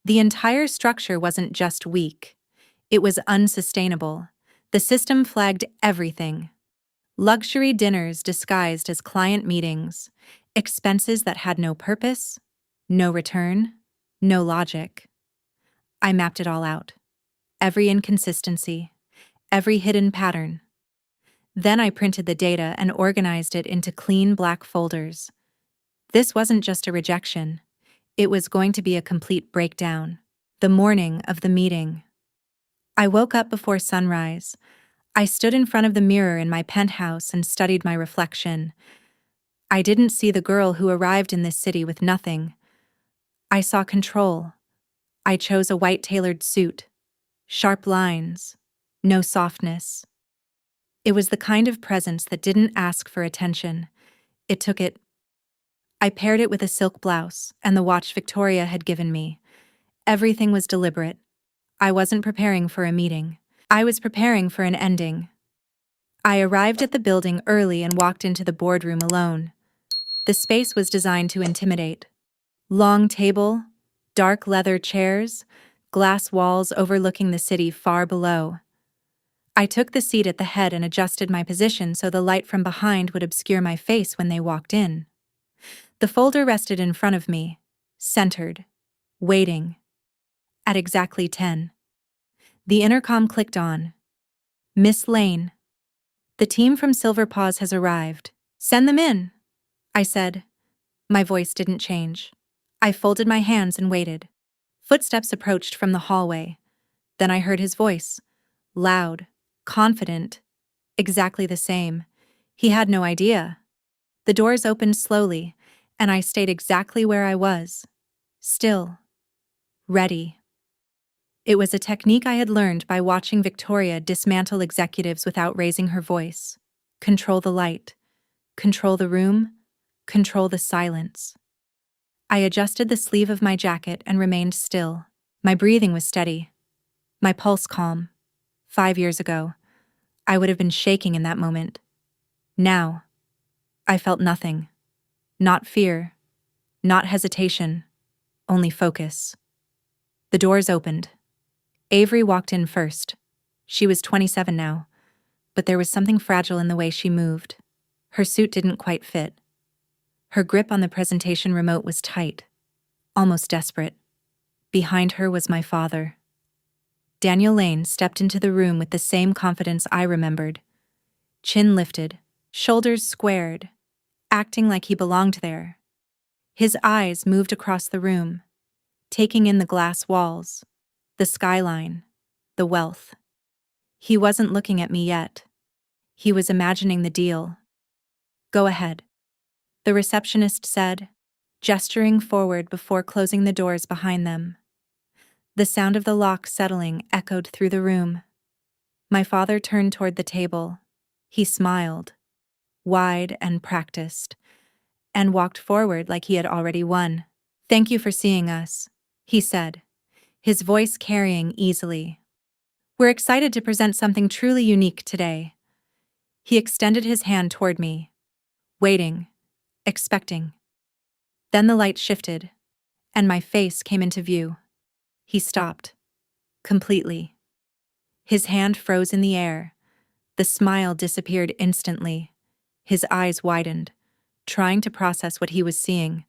The entire structure wasn't just weak. It was unsustainable. The system flagged everything: luxury dinners disguised as client meetings, expenses that had no purpose, no return, no logic. I mapped it all out. Every inconsistency, every hidden pattern. Then I printed the data and organized it into clean black folders. This wasn't just a rejection. It was going to be a complete breakdown. The morning of the meeting. I woke up before sunrise. I stood in front of the mirror in my penthouse and studied my reflection. I didn't see the girl who arrived in this city with nothing. I saw control. I chose a white tailored suit. Sharp lines. No softness. It was the kind of presence that didn't ask for attention. It took it. I paired it with a silk blouse and the watch Victoria had given me. Everything was deliberate. I wasn't preparing for a meeting. I was preparing for an ending. I arrived at the building early and walked into the boardroom alone. The space was designed to intimidate. Long table, dark leather chairs, glass walls overlooking the city far below. I took the seat at the head and adjusted my position so the light from behind would obscure my face when they walked in. The folder rested in front of me, centered, waiting. At exactly 10. The intercom clicked on. "Miss Lane, the team from Silver Paws has arrived. Send them in," I said. My voice didn't change. I folded my hands and waited. Footsteps approached from the hallway. Then I heard his voice. Loud, confident, exactly the same. He had no idea. The doors opened slowly, and I stayed exactly where I was. Still. Ready. It was a technique I had learned by watching Victoria dismantle executives without raising her voice. Control the light. Control the room. Control the silence. I adjusted the sleeve of my jacket and remained still. My breathing was steady. My pulse calm. 5 years ago, I would have been shaking in that moment. Now, I felt nothing. Not fear. Not hesitation. Only focus. The doors opened. Avery walked in first. She was 27 now, but there was something fragile in the way she moved. Her suit didn't quite fit. Her grip on the presentation remote was tight, almost desperate. Behind her was my father. Daniel Lane stepped into the room with the same confidence I remembered. Chin lifted, shoulders squared, acting like he belonged there. His eyes moved across the room, taking in the glass walls, the skyline, the wealth. He wasn't looking at me yet. He was imagining the deal. "Go ahead," the receptionist said, gesturing forward before closing the doors behind them. The sound of the lock settling echoed through the room. My father turned toward the table. He smiled, wide and practiced, and walked forward like he had already won. "Thank you for seeing us," he said, his voice carrying easily. "We're excited to present something truly unique today." He extended his hand toward me, waiting, expecting. Then the light shifted, and my face came into view. He stopped, completely. His hand froze in the air. The smile disappeared instantly. His eyes widened, trying to process what he was seeing.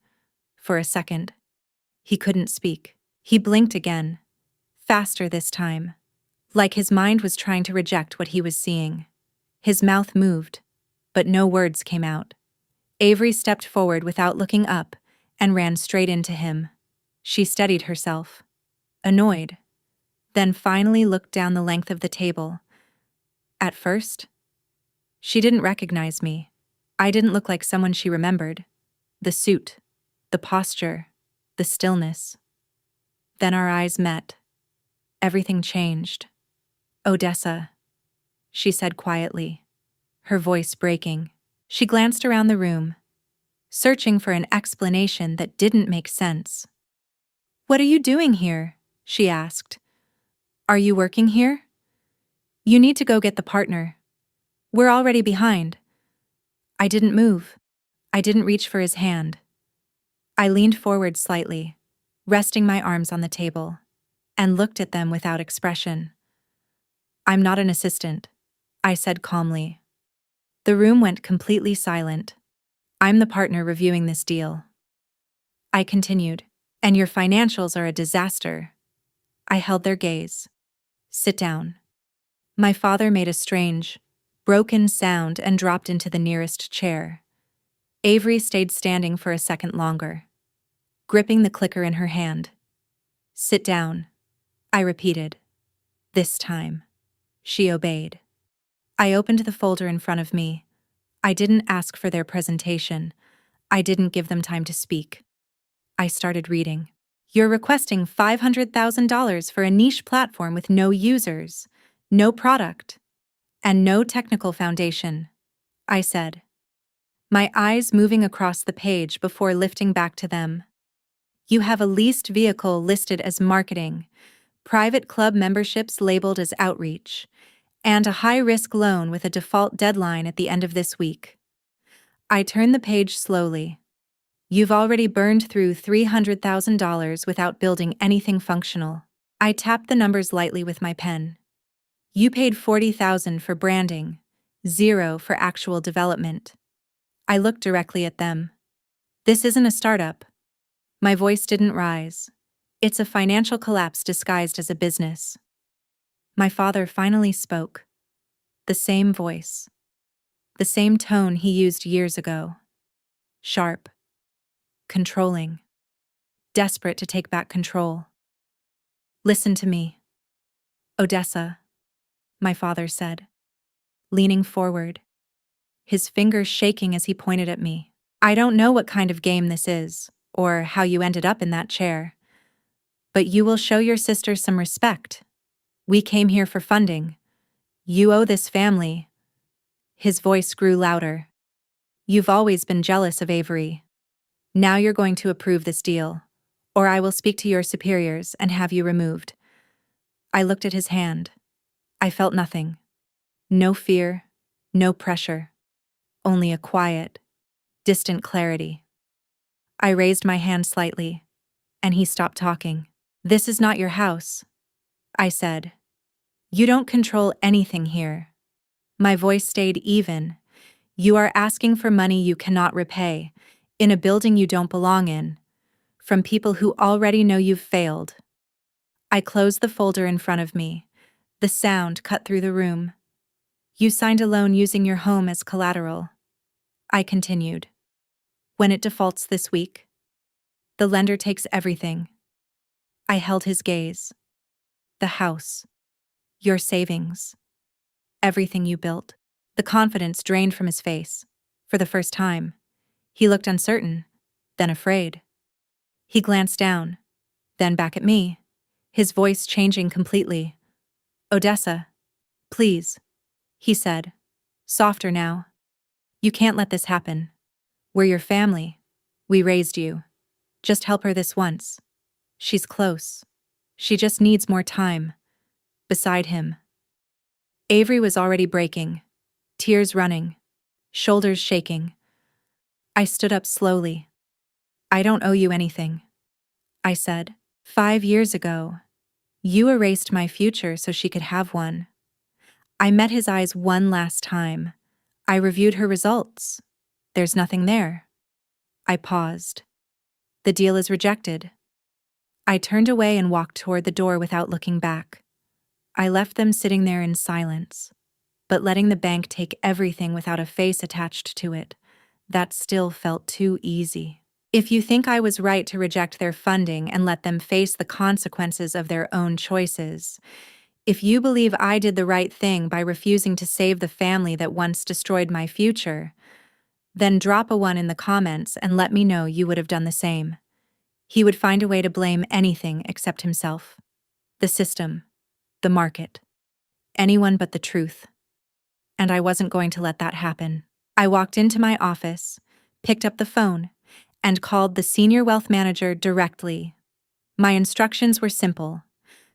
For a second, he couldn't speak. He blinked again, faster this time, like his mind was trying to reject what he was seeing. His mouth moved, but no words came out. Avery stepped forward without looking up and ran straight into him. She steadied herself, annoyed, then finally looked down the length of the table. At first, she didn't recognize me. I didn't look like someone she remembered. The suit, the posture, the stillness. Then our eyes met. Everything changed. "Odessa," she said quietly, her voice breaking. She glanced around the room, searching for an explanation that didn't make sense. "What are you doing here?" she asked. "Are you working here? You need to go get the partner. We're already behind." I didn't move. I didn't reach for his hand. I leaned forward slightly, resting my arms on the table, and looked at them without expression. "I'm not an assistant," I said calmly. The room went completely silent. I'm the partner reviewing this deal. I continued. And your financials are a disaster. I held their gaze. Sit down. My father made a strange, broken sound and dropped into the nearest chair. Avery stayed standing for a second longer, gripping the clicker in her hand. Sit down, I repeated. This time. She obeyed. I opened the folder in front of me. I didn't ask for their presentation. I didn't give them time to speak. I started reading. You're requesting $500,000 for a niche platform with no users, no product, and no technical foundation, I said, my eyes moving across the page before lifting back to them. You have a leased vehicle listed as marketing, private club memberships labeled as outreach, and a high-risk loan with a default deadline at the end of this week. I turned the page slowly. You've already burned through $300,000 without building anything functional. I tapped the numbers lightly with my pen. You paid $40,000 for branding, $0 for actual development. I looked directly at them. This isn't a startup. My voice didn't rise. It's a financial collapse disguised as a business. My father finally spoke. The same voice. The same tone he used years ago. Sharp. Controlling. Desperate to take back control. Listen to me. Odessa, my father said, leaning forward, his fingers shaking as he pointed at me. I don't know what kind of game this is, or how you ended up in that chair. But you will show your sister some respect. We came here for funding. You owe this family. His voice grew louder. You've always been jealous of Avery. Now you're going to approve this deal, or I will speak to your superiors and have you removed. I looked at his hand. I felt nothing. No fear, no pressure. Only a quiet, distant clarity. I raised my hand slightly, and he stopped talking. This is not your house, I said. You don't control anything here. My voice stayed even. You are asking for money you cannot repay, in a building you don't belong in, from people who already know you've failed. I closed the folder in front of me. The sound cut through the room. You signed a loan using your home as collateral. I continued. When it defaults this week, the lender takes everything. I held his gaze. The house. Your savings. Everything you built. The confidence drained from his face. For the first time. He looked uncertain, then afraid. He glanced down, then back at me, his voice changing completely. Odessa, please, he said, softer now. You can't let this happen. We're your family. We raised you. Just help her this once. She's close. She just needs more time. Beside him. Avery was already breaking, tears running, shoulders shaking. I stood up slowly. I don't owe you anything, I said. 5 years ago, you erased my future so she could have one. I met his eyes one last time. I reviewed her results. There's nothing there. I paused. The deal is rejected. I turned away and walked toward the door without looking back. I left them sitting there in silence, but letting the bank take everything without a face attached to it, that still felt too easy. If you think I was right to reject their funding and let them face the consequences of their own choices, if you believe I did the right thing by refusing to save the family that once destroyed my future, then drop a 1 in the comments and let me know you would have done the same. He would find a way to blame anything except himself. The system. The market. Anyone but the truth. And I wasn't going to let that happen. I walked into my office, picked up the phone, and called the senior wealth manager directly. My instructions were simple.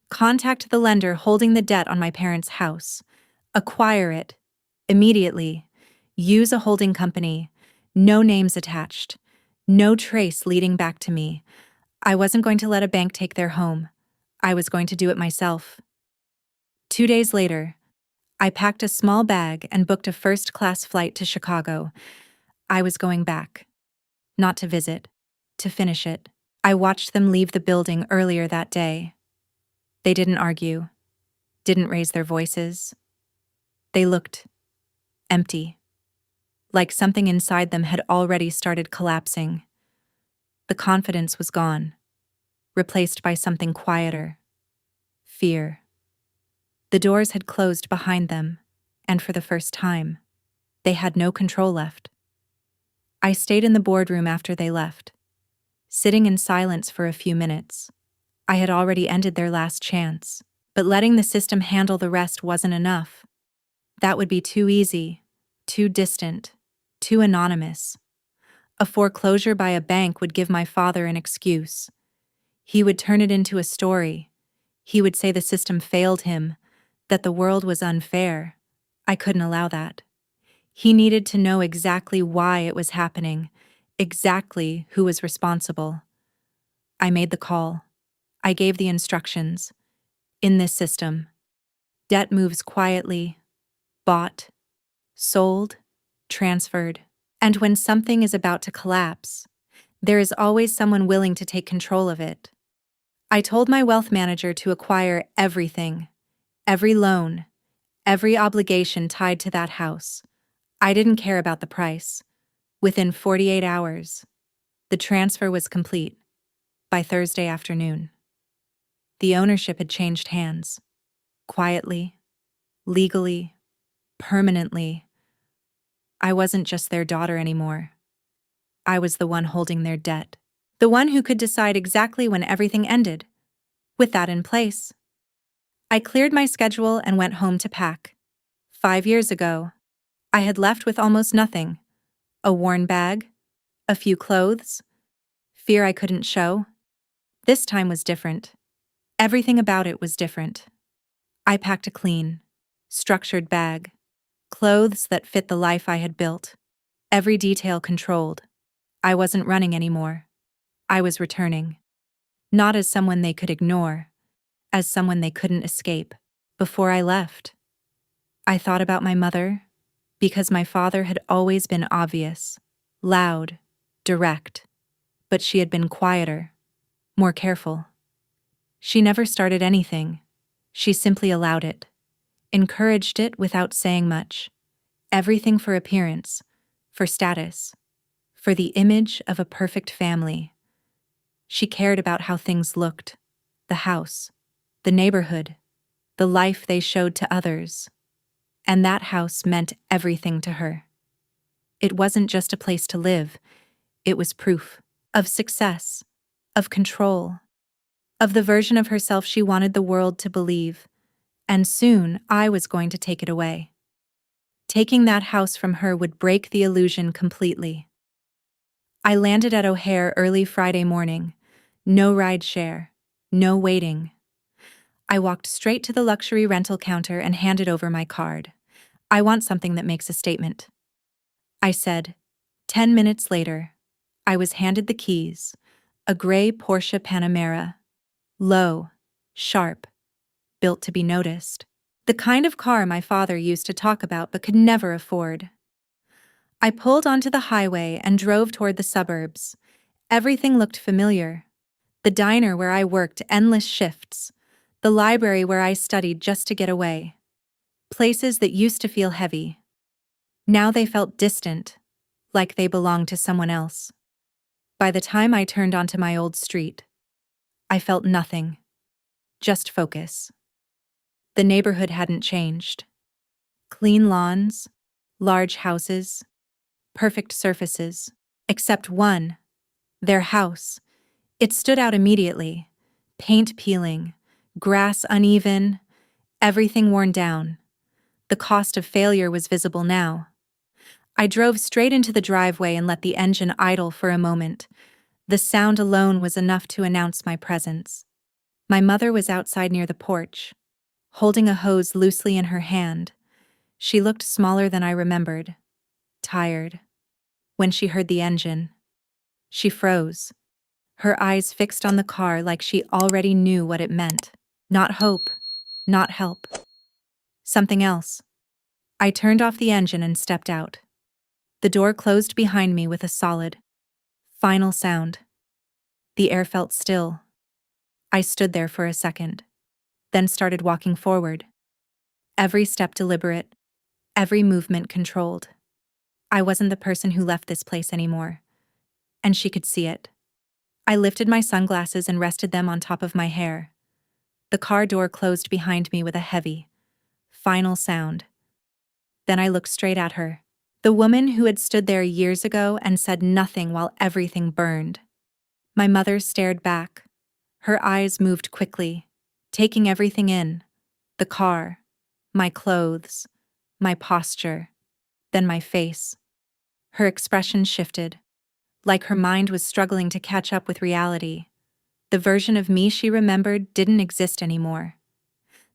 Contact the lender holding the debt on my parents' house. Acquire it. Immediately. Use a holding company. No names attached. No trace leading back to me. I wasn't going to let a bank take their home. I was going to do it myself. 2 days later, I packed a small bag and booked a first-class flight to Chicago. I was going back. Not to visit, to finish it. I watched them leave the building earlier that day. They didn't argue, didn't raise their voices. They looked empty, like something inside them had already started collapsing. The confidence was gone, replaced by something quieter. Fear. The doors had closed behind them, and for the first time, they had no control left. I stayed in the boardroom after they left, sitting in silence for a few minutes. I had already ended their last chance, but letting the system handle the rest wasn't enough. That would be too easy, too distant, too anonymous. A foreclosure by a bank would give my father an excuse. He would turn it into a story. He would say the system failed him, that the world was unfair. I couldn't allow that. He needed to know exactly why it was happening, exactly who was responsible. I made the call. I gave the instructions. In this system, debt moves quietly, bought, sold, transferred. And when something is about to collapse, there is always someone willing to take control of it. I told my wealth manager to acquire everything, every loan, every obligation tied to that house. I didn't care about the price. Within 48 hours, the transfer was complete. By Thursday afternoon, the ownership had changed hands. Quietly, legally, permanently. I wasn't just their daughter anymore. I was the one holding their debt. The one who could decide exactly when everything ended. With that in place, I cleared my schedule and went home to pack. 5 years ago, I had left with almost nothing. A worn bag, a few clothes, fear I couldn't show. This time was different. Everything about it was different. I packed a clean, structured bag, clothes that fit the life I had built, every detail controlled. I wasn't running anymore. I was returning. Not as someone they could ignore, as someone they couldn't escape. Before I left, I thought about my mother, because my father had always been obvious, loud, direct, but she had been quieter, more careful. She never started anything. She simply allowed it, encouraged it without saying much. Everything for appearance, for status, for the image of a perfect family. She cared about how things looked, the house, the neighborhood, the life they showed to others. And that house meant everything to her. It wasn't just a place to live, it was proof of success, of control, of the version of herself she wanted the world to believe. And soon I was going to take it away. Taking that house from her would break the illusion completely. I landed at O'Hare early Friday morning. No ride share, no waiting. I walked straight to the luxury rental counter and handed over my card. I want something that makes a statement, I said. 10 minutes later, I was handed the keys, a gray Porsche Panamera. Low, sharp, built to be noticed. The kind of car my father used to talk about but could never afford. I pulled onto the highway and drove toward the suburbs. Everything looked familiar. The diner where I worked endless shifts. The library where I studied just to get away. Places that used to feel heavy. Now they felt distant, like they belonged to someone else. By the time I turned onto my old street, I felt nothing. Just focus. The neighborhood hadn't changed. Clean lawns, large houses, perfect surfaces, except one, their house. It stood out immediately. Paint peeling, grass uneven, everything worn down. The cost of failure was visible now. I drove straight into the driveway and let the engine idle for a moment. The sound alone was enough to announce my presence. My mother was outside near the porch, holding a hose loosely in her hand. She looked smaller than I remembered, tired. When she heard the engine, she froze, her eyes fixed on the car like she already knew what it meant. Not hope, not help. Something else. I turned off the engine and stepped out. The door closed behind me with a solid, final sound. The air felt still. I stood there for a second, then started walking forward. Every step deliberate, every movement controlled. I wasn't the person who left this place anymore, and she could see it. I lifted my sunglasses and rested them on top of my hair. The car door closed behind me with a heavy, final sound. Then I looked straight at her, the woman who had stood there years ago and said nothing while everything burned. My mother stared back. Her eyes moved quickly, taking everything in: the car, my clothes, my posture, then my face. Her expression shifted, like her mind was struggling to catch up with reality. The version of me she remembered didn't exist anymore.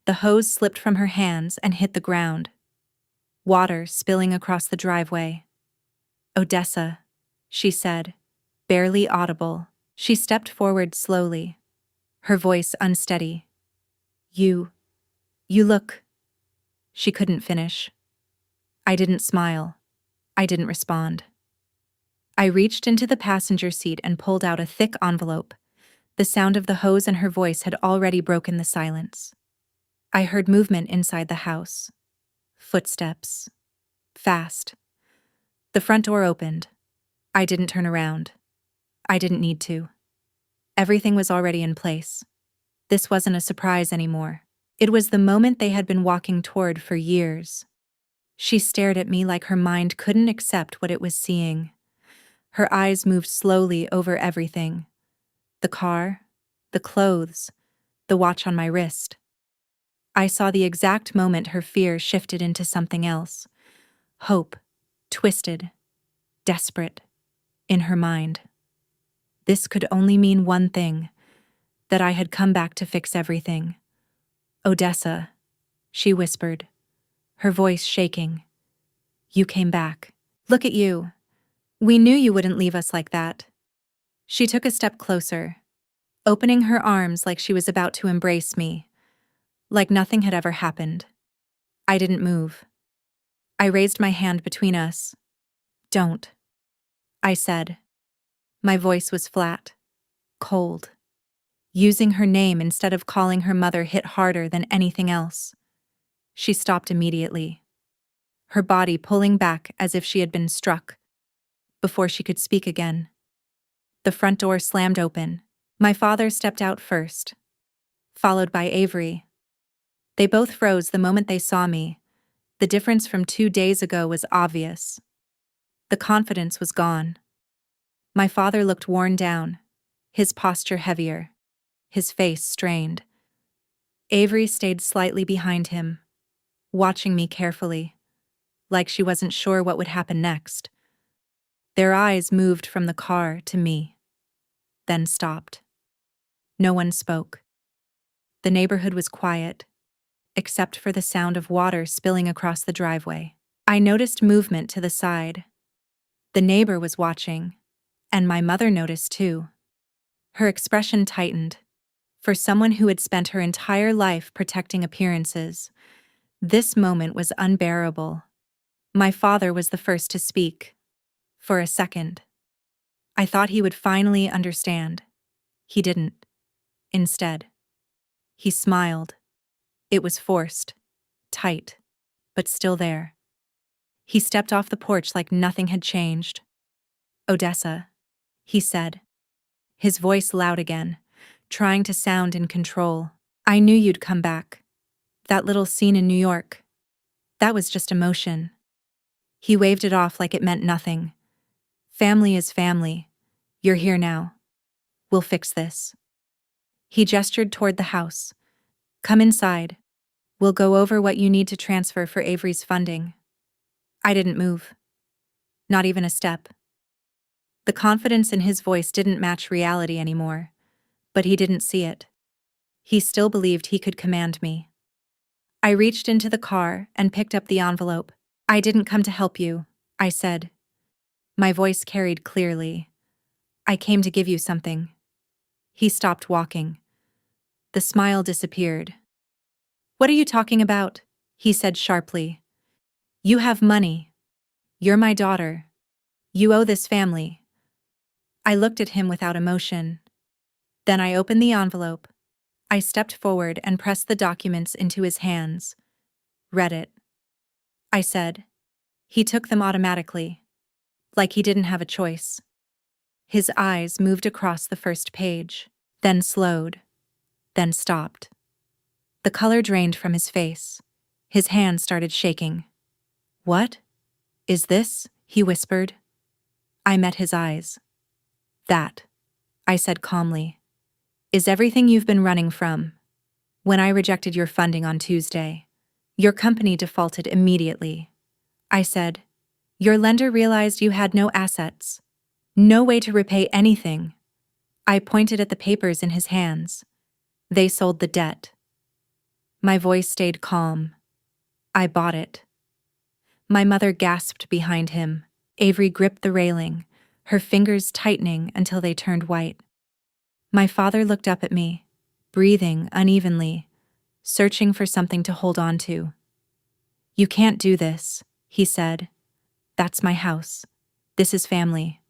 The hose slipped from her hands and hit the ground, water spilling across the driveway. "Odessa," she said, barely audible. She stepped forward slowly, her voice unsteady. You look." She couldn't finish. I didn't smile. I didn't respond. I reached into the passenger seat and pulled out a thick envelope. The sound of the hose and her voice had already broken the silence. I heard movement inside the house. Footsteps. Fast. The front door opened. I didn't turn around. I didn't need to. Everything was already in place. This wasn't a surprise anymore. It was the moment they had been walking toward for years. She stared at me like her mind couldn't accept what it was seeing. Her eyes moved slowly over everything: the car, the clothes, the watch on my wrist. I saw the exact moment her fear shifted into something else: hope, twisted, desperate, in her mind. This could only mean one thing: that I had come back to fix everything. "Odessa," she whispered, her voice shaking. "You came back. Look at you. We knew you wouldn't leave us like that." She took a step closer, opening her arms like she was about to embrace me, like nothing had ever happened. I didn't move. I raised my hand between us. "Don't," I said. My voice was flat, cold. Using her name instead of calling her mother hit harder than anything else. She stopped immediately, her body pulling back as if she had been struck. Before she could speak again, the front door slammed open. My father stepped out first, followed by Avery. They both froze the moment they saw me. The difference from 2 days ago was obvious. The confidence was gone. My father looked worn down, his posture heavier, his face strained. Avery stayed slightly behind him, watching me carefully, like she wasn't sure what would happen next. Their eyes moved from the car to me, then stopped. No one spoke. The neighborhood was quiet, except for the sound of water spilling across the driveway. I noticed movement to the side. The neighbor was watching, and my mother noticed too. Her expression tightened. For someone who had spent her entire life protecting appearances, this moment was unbearable. My father was the first to speak. For a second, I thought he would finally understand. He didn't. Instead, he smiled. It was forced, tight, but still there. He stepped off the porch like nothing had changed. "Odessa," he said, his voice loud again, trying to sound in control. "I knew you'd come back. That little scene in New York, that was just emotion." He waved it off like it meant nothing. "Family is family. You're here now. We'll fix this." He gestured toward the house. "Come inside. We'll go over what you need to transfer for Avery's funding." I didn't move. Not even a step. The confidence in his voice didn't match reality anymore, but he didn't see it. He still believed he could command me. I reached into the car and picked up the envelope. "I didn't come to help you," I said. My voice carried clearly. "I came to give you something." He stopped walking. The smile disappeared. "What are you talking about?" he said sharply. You have money. You're my daughter. You owe this family. I looked at him without emotion. Then I opened the envelope. I stepped forward and pressed the documents into his hands. Read it. I said. He took them automatically, like he didn't have a choice. His eyes moved across the first page, then slowed, then stopped. The color drained from his face. His hand started shaking. What is this? He whispered. I met his eyes. That, I said calmly, is everything you've been running from. When I rejected your funding on Tuesday, your company defaulted immediately. I said, your lender realized you had no assets, no way to repay anything. I pointed at the papers in his hands. They sold the debt. My voice stayed calm. I bought it. My mother gasped behind him. Avery gripped the railing, her fingers tightening until they turned white. My father looked up at me, breathing unevenly, searching for something to hold on to. You can't do this, he said. That's my house. This is family.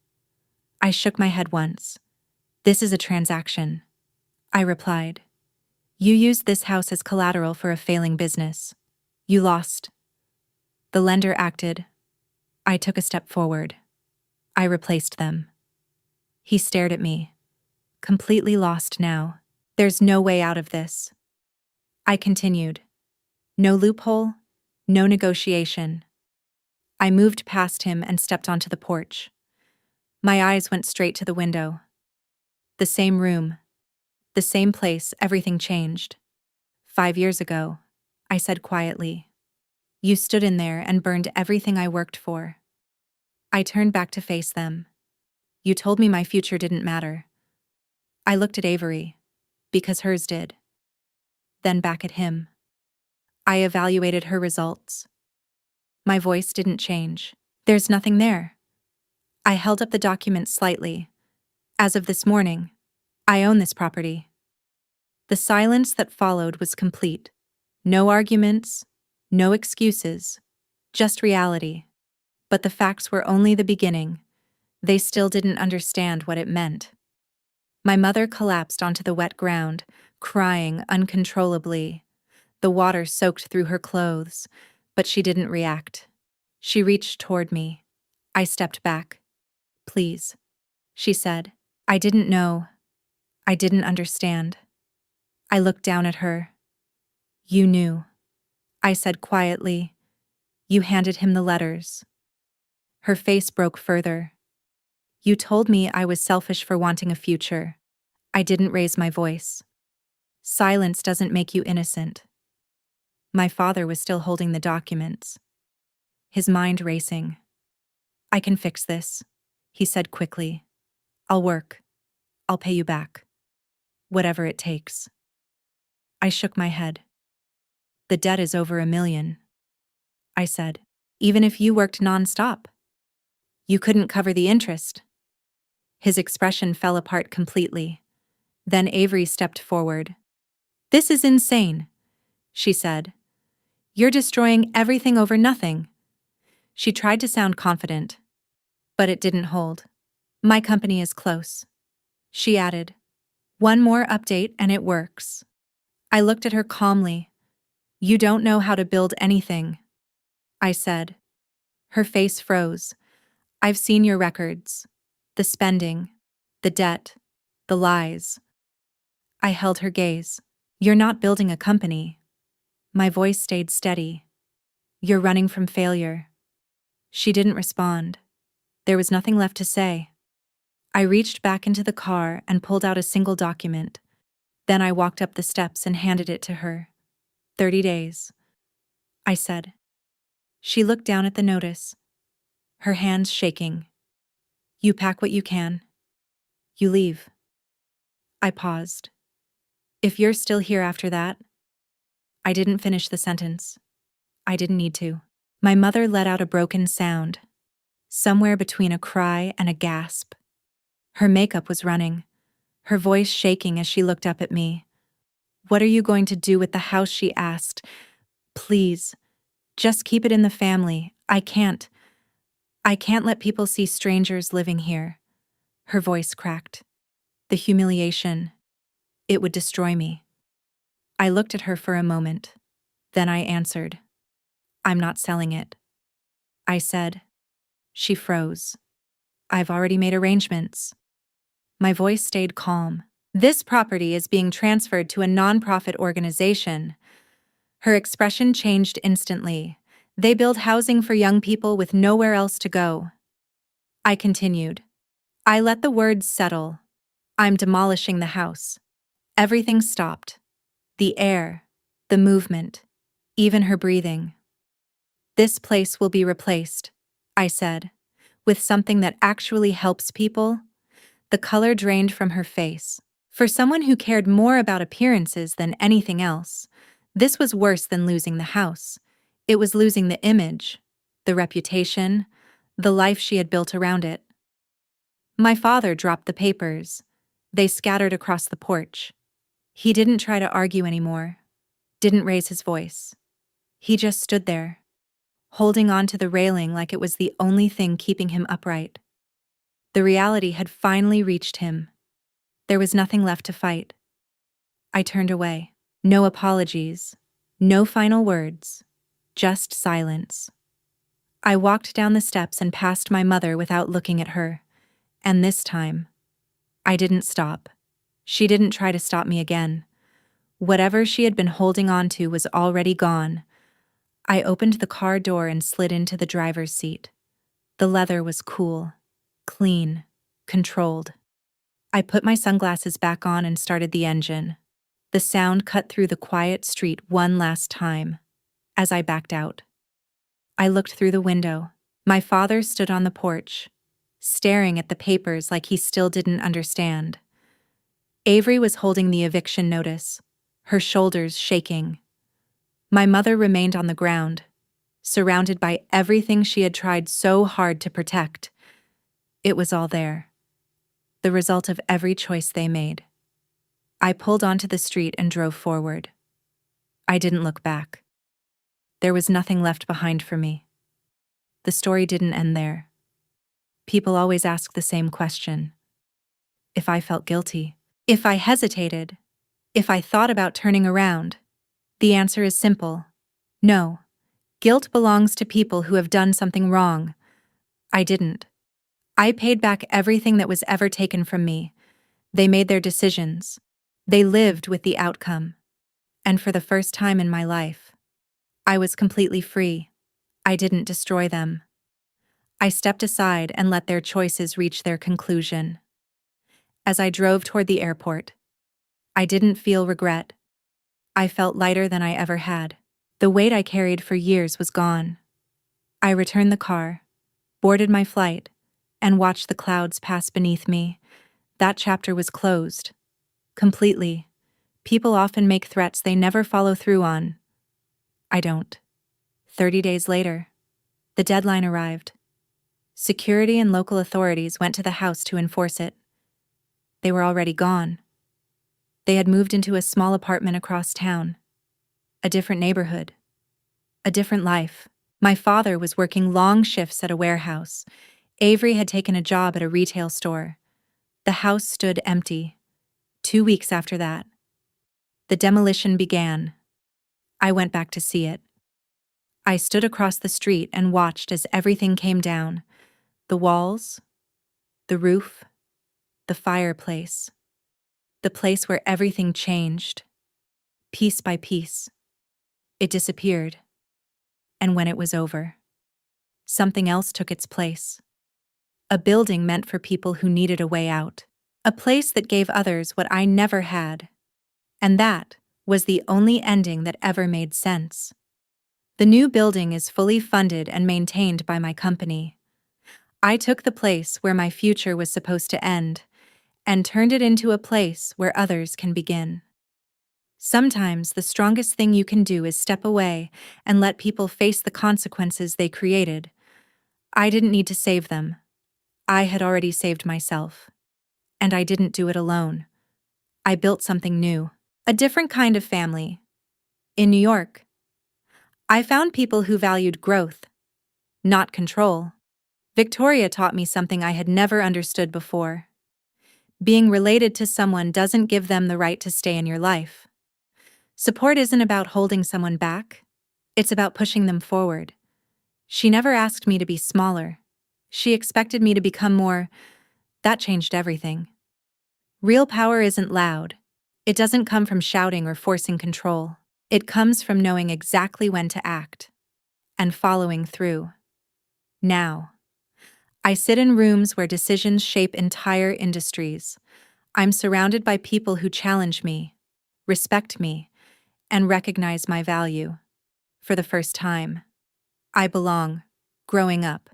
I shook my head once. This is a transaction. I replied. You used this house as collateral for a failing business. You lost. The lender acted. I took a step forward. I replaced them. He stared at me, completely lost now. There's no way out of this. I continued. No loophole, no negotiation. I moved past him and stepped onto the porch. My eyes went straight to the window. The same room. The same place, everything changed. 5 years ago, I said quietly. You stood in there and burned everything I worked for. I turned back to face them. You told me my future didn't matter. I looked at Avery, because hers did. Then back at him. I evaluated her results. My voice didn't change. There's nothing there. I held up the document slightly. As of this morning, I own this property. The silence that followed was complete. No arguments, no excuses, just reality. But the facts were only the beginning. They still didn't understand what it meant. My mother collapsed onto the wet ground, crying uncontrollably. The water soaked through her clothes, but she didn't react. She reached toward me. I stepped back. Please, she said. I didn't know. I didn't understand. I looked down at her. You knew. I said quietly. You handed him the letters. Her face broke further. You told me I was selfish for wanting a future. I didn't raise my voice. Silence doesn't make you innocent. My father was still holding the documents, his mind racing. I can fix this, he said quickly. I'll work. I'll pay you back. Whatever it takes. I shook my head. The debt is over $1 million. I said, even if you worked nonstop, you couldn't cover the interest. His expression fell apart completely. Then Avery stepped forward. This is insane, she said. You're destroying everything over nothing. She tried to sound confident, but it didn't hold. My company is close, she added. One more update and it works. I looked at her calmly. You don't know how to build anything, I said. Her face froze. I've seen your records. The spending, the debt, the lies. I held her gaze. You're not building a company. My voice stayed steady. You're running from failure. She didn't respond. There was nothing left to say. I reached back into the car and pulled out a single document. Then I walked up the steps and handed it to her. 30 days, I said. She looked down at the notice, her hands shaking. You pack what you can. You leave. I paused. If you're still here after that, I didn't finish the sentence. I didn't need to. My mother let out a broken sound, somewhere between a cry and a gasp. Her makeup was running, her voice shaking as she looked up at me. What are you going to do with the house? She asked. Please, Just keep it in the family. I can't let people see strangers living here. Her voice cracked. The humiliation. It would destroy me. I looked at her for a moment. Then I answered. I'm not selling it. I said. She froze. I've already made arrangements. My voice stayed calm. This property is being transferred to a nonprofit organization. Her expression changed instantly. They build housing for young people with nowhere else to go. I continued. I let the words settle. I'm demolishing the house. Everything stopped. The air, the movement, even her breathing. This place will be replaced, I said, with something that actually helps people. The color drained from her face. For someone who cared more about appearances than anything else, this was worse than losing the house. It was losing the image, the reputation, the life she had built around it. My father dropped the papers. They scattered across the porch. He didn't try to argue anymore, didn't raise his voice. He just stood there, holding on to the railing like it was the only thing keeping him upright. The reality had finally reached him. There was nothing left to fight. I turned away. No apologies, no final words, just silence. I walked down the steps and past my mother without looking at her. And this time, I didn't stop. She didn't try to stop me again. Whatever she had been holding on to was already gone. I opened the car door and slid into the driver's seat. The leather was cool, clean, controlled. I put my sunglasses back on and started the engine. The sound cut through the quiet street one last time. As I backed out, I looked through the window. My father stood on the porch, staring at the papers like he still didn't understand. Avery was holding the eviction notice, her shoulders shaking. My mother remained on the ground, surrounded by everything she had tried so hard to protect. It was all there. The result of every choice they made. I pulled onto the street and drove forward. I didn't look back. There was nothing left behind for me. The story didn't end there. People always ask the same question. If I felt guilty, if I hesitated, if I thought about turning around, the answer is simple. No. Guilt belongs to people who have done something wrong. I didn't. I paid back everything that was ever taken from me. They made their decisions. They lived with the outcome. And for the first time in my life, I was completely free. I didn't destroy them. I stepped aside and let their choices reach their conclusion. As I drove toward the airport, I didn't feel regret. I felt lighter than I ever had. The weight I carried for years was gone. I returned the car, boarded my flight, and watched the clouds pass beneath me. That chapter was closed. Completely. People often make threats they never follow through on. I don't. 30 days later, the deadline arrived. Security and local authorities went to the house to enforce it. They were already gone. They had moved into a small apartment across town. A different neighborhood. A different life. My father was working long shifts at a warehouse. Avery had taken a job at a retail store. The house stood empty. 2 weeks after that, the demolition began. I went back to see it. I stood across the street and watched as everything came down. The walls, the roof, the fireplace. The place where everything changed. Piece by piece. It disappeared. And when it was over, something else took its place. A building meant for people who needed a way out. A place that gave others what I never had. And that was the only ending that ever made sense. The new building is fully funded and maintained by my company. I took the place where my future was supposed to end and turned it into a place where others can begin. Sometimes the strongest thing you can do is step away and let people face the consequences they created. I didn't need to save them. I had already saved myself. And I didn't do it alone. I built something new. A different kind of family. In New York. I found people who valued growth, not control. Victoria taught me something I had never understood before. Being related to someone doesn't give them the right to stay in your life. Support isn't about holding someone back, it's about pushing them forward. She never asked me to be smaller. She expected me to become more. That changed everything. Real power isn't loud. It doesn't come from shouting or forcing control. It comes from knowing exactly when to act and following through. Now, I sit in rooms where decisions shape entire industries. I'm surrounded by people who challenge me, respect me, and recognize my value. For the first time, I belong. Growing up,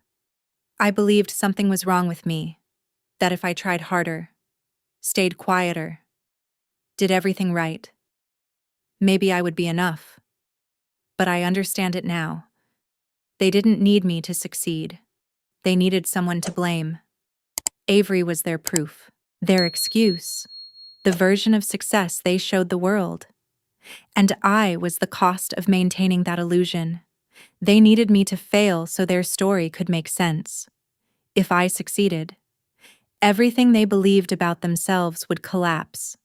I believed something was wrong with me, that if I tried harder, stayed quieter, did everything right, maybe I would be enough. But I understand it now. They didn't need me to succeed. They needed someone to blame. Avery was their proof, their excuse, the version of success they showed the world. And I was the cost of maintaining that illusion. They needed me to fail so their story could make sense. If I succeeded, everything they believed about themselves would collapse.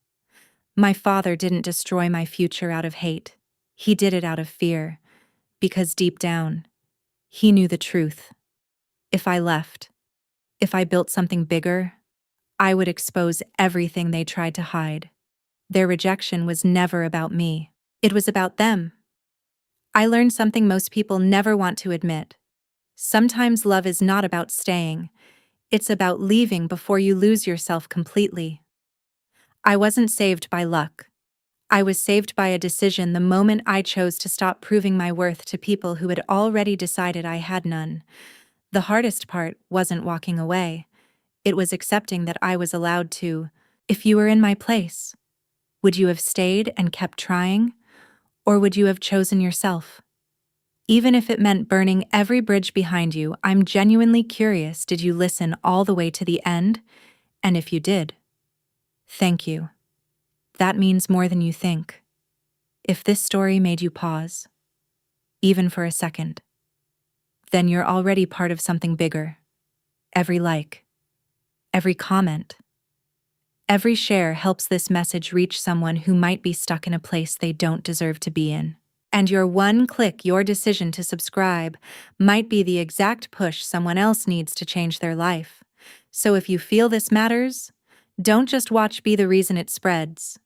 My father didn't destroy my future out of hate. He did it out of fear, because deep down, he knew the truth. If I left, if I built something bigger, I would expose everything they tried to hide. Their rejection was never about me. It was about them. I learned something most people never want to admit. Sometimes love is not about staying. It's about leaving before you lose yourself completely. I wasn't saved by luck. I was saved by a decision the moment I chose to stop proving my worth to people who had already decided I had none. The hardest part wasn't walking away. It was accepting that I was allowed to. If you were in my place, would you have stayed and kept trying? Or would you have chosen yourself? Even if it meant burning every bridge behind you, I'm genuinely curious, did you listen all the way to the end? And if you did, thank you. That means more than you think. If this story made you pause, even for a second, then you're already part of something bigger. Every like, every comment, every share helps this message reach someone who might be stuck in a place they don't deserve to be in. And your one click, your decision to subscribe, might be the exact push someone else needs to change their life. So if you feel this matters, don't just watch, be the reason it spreads.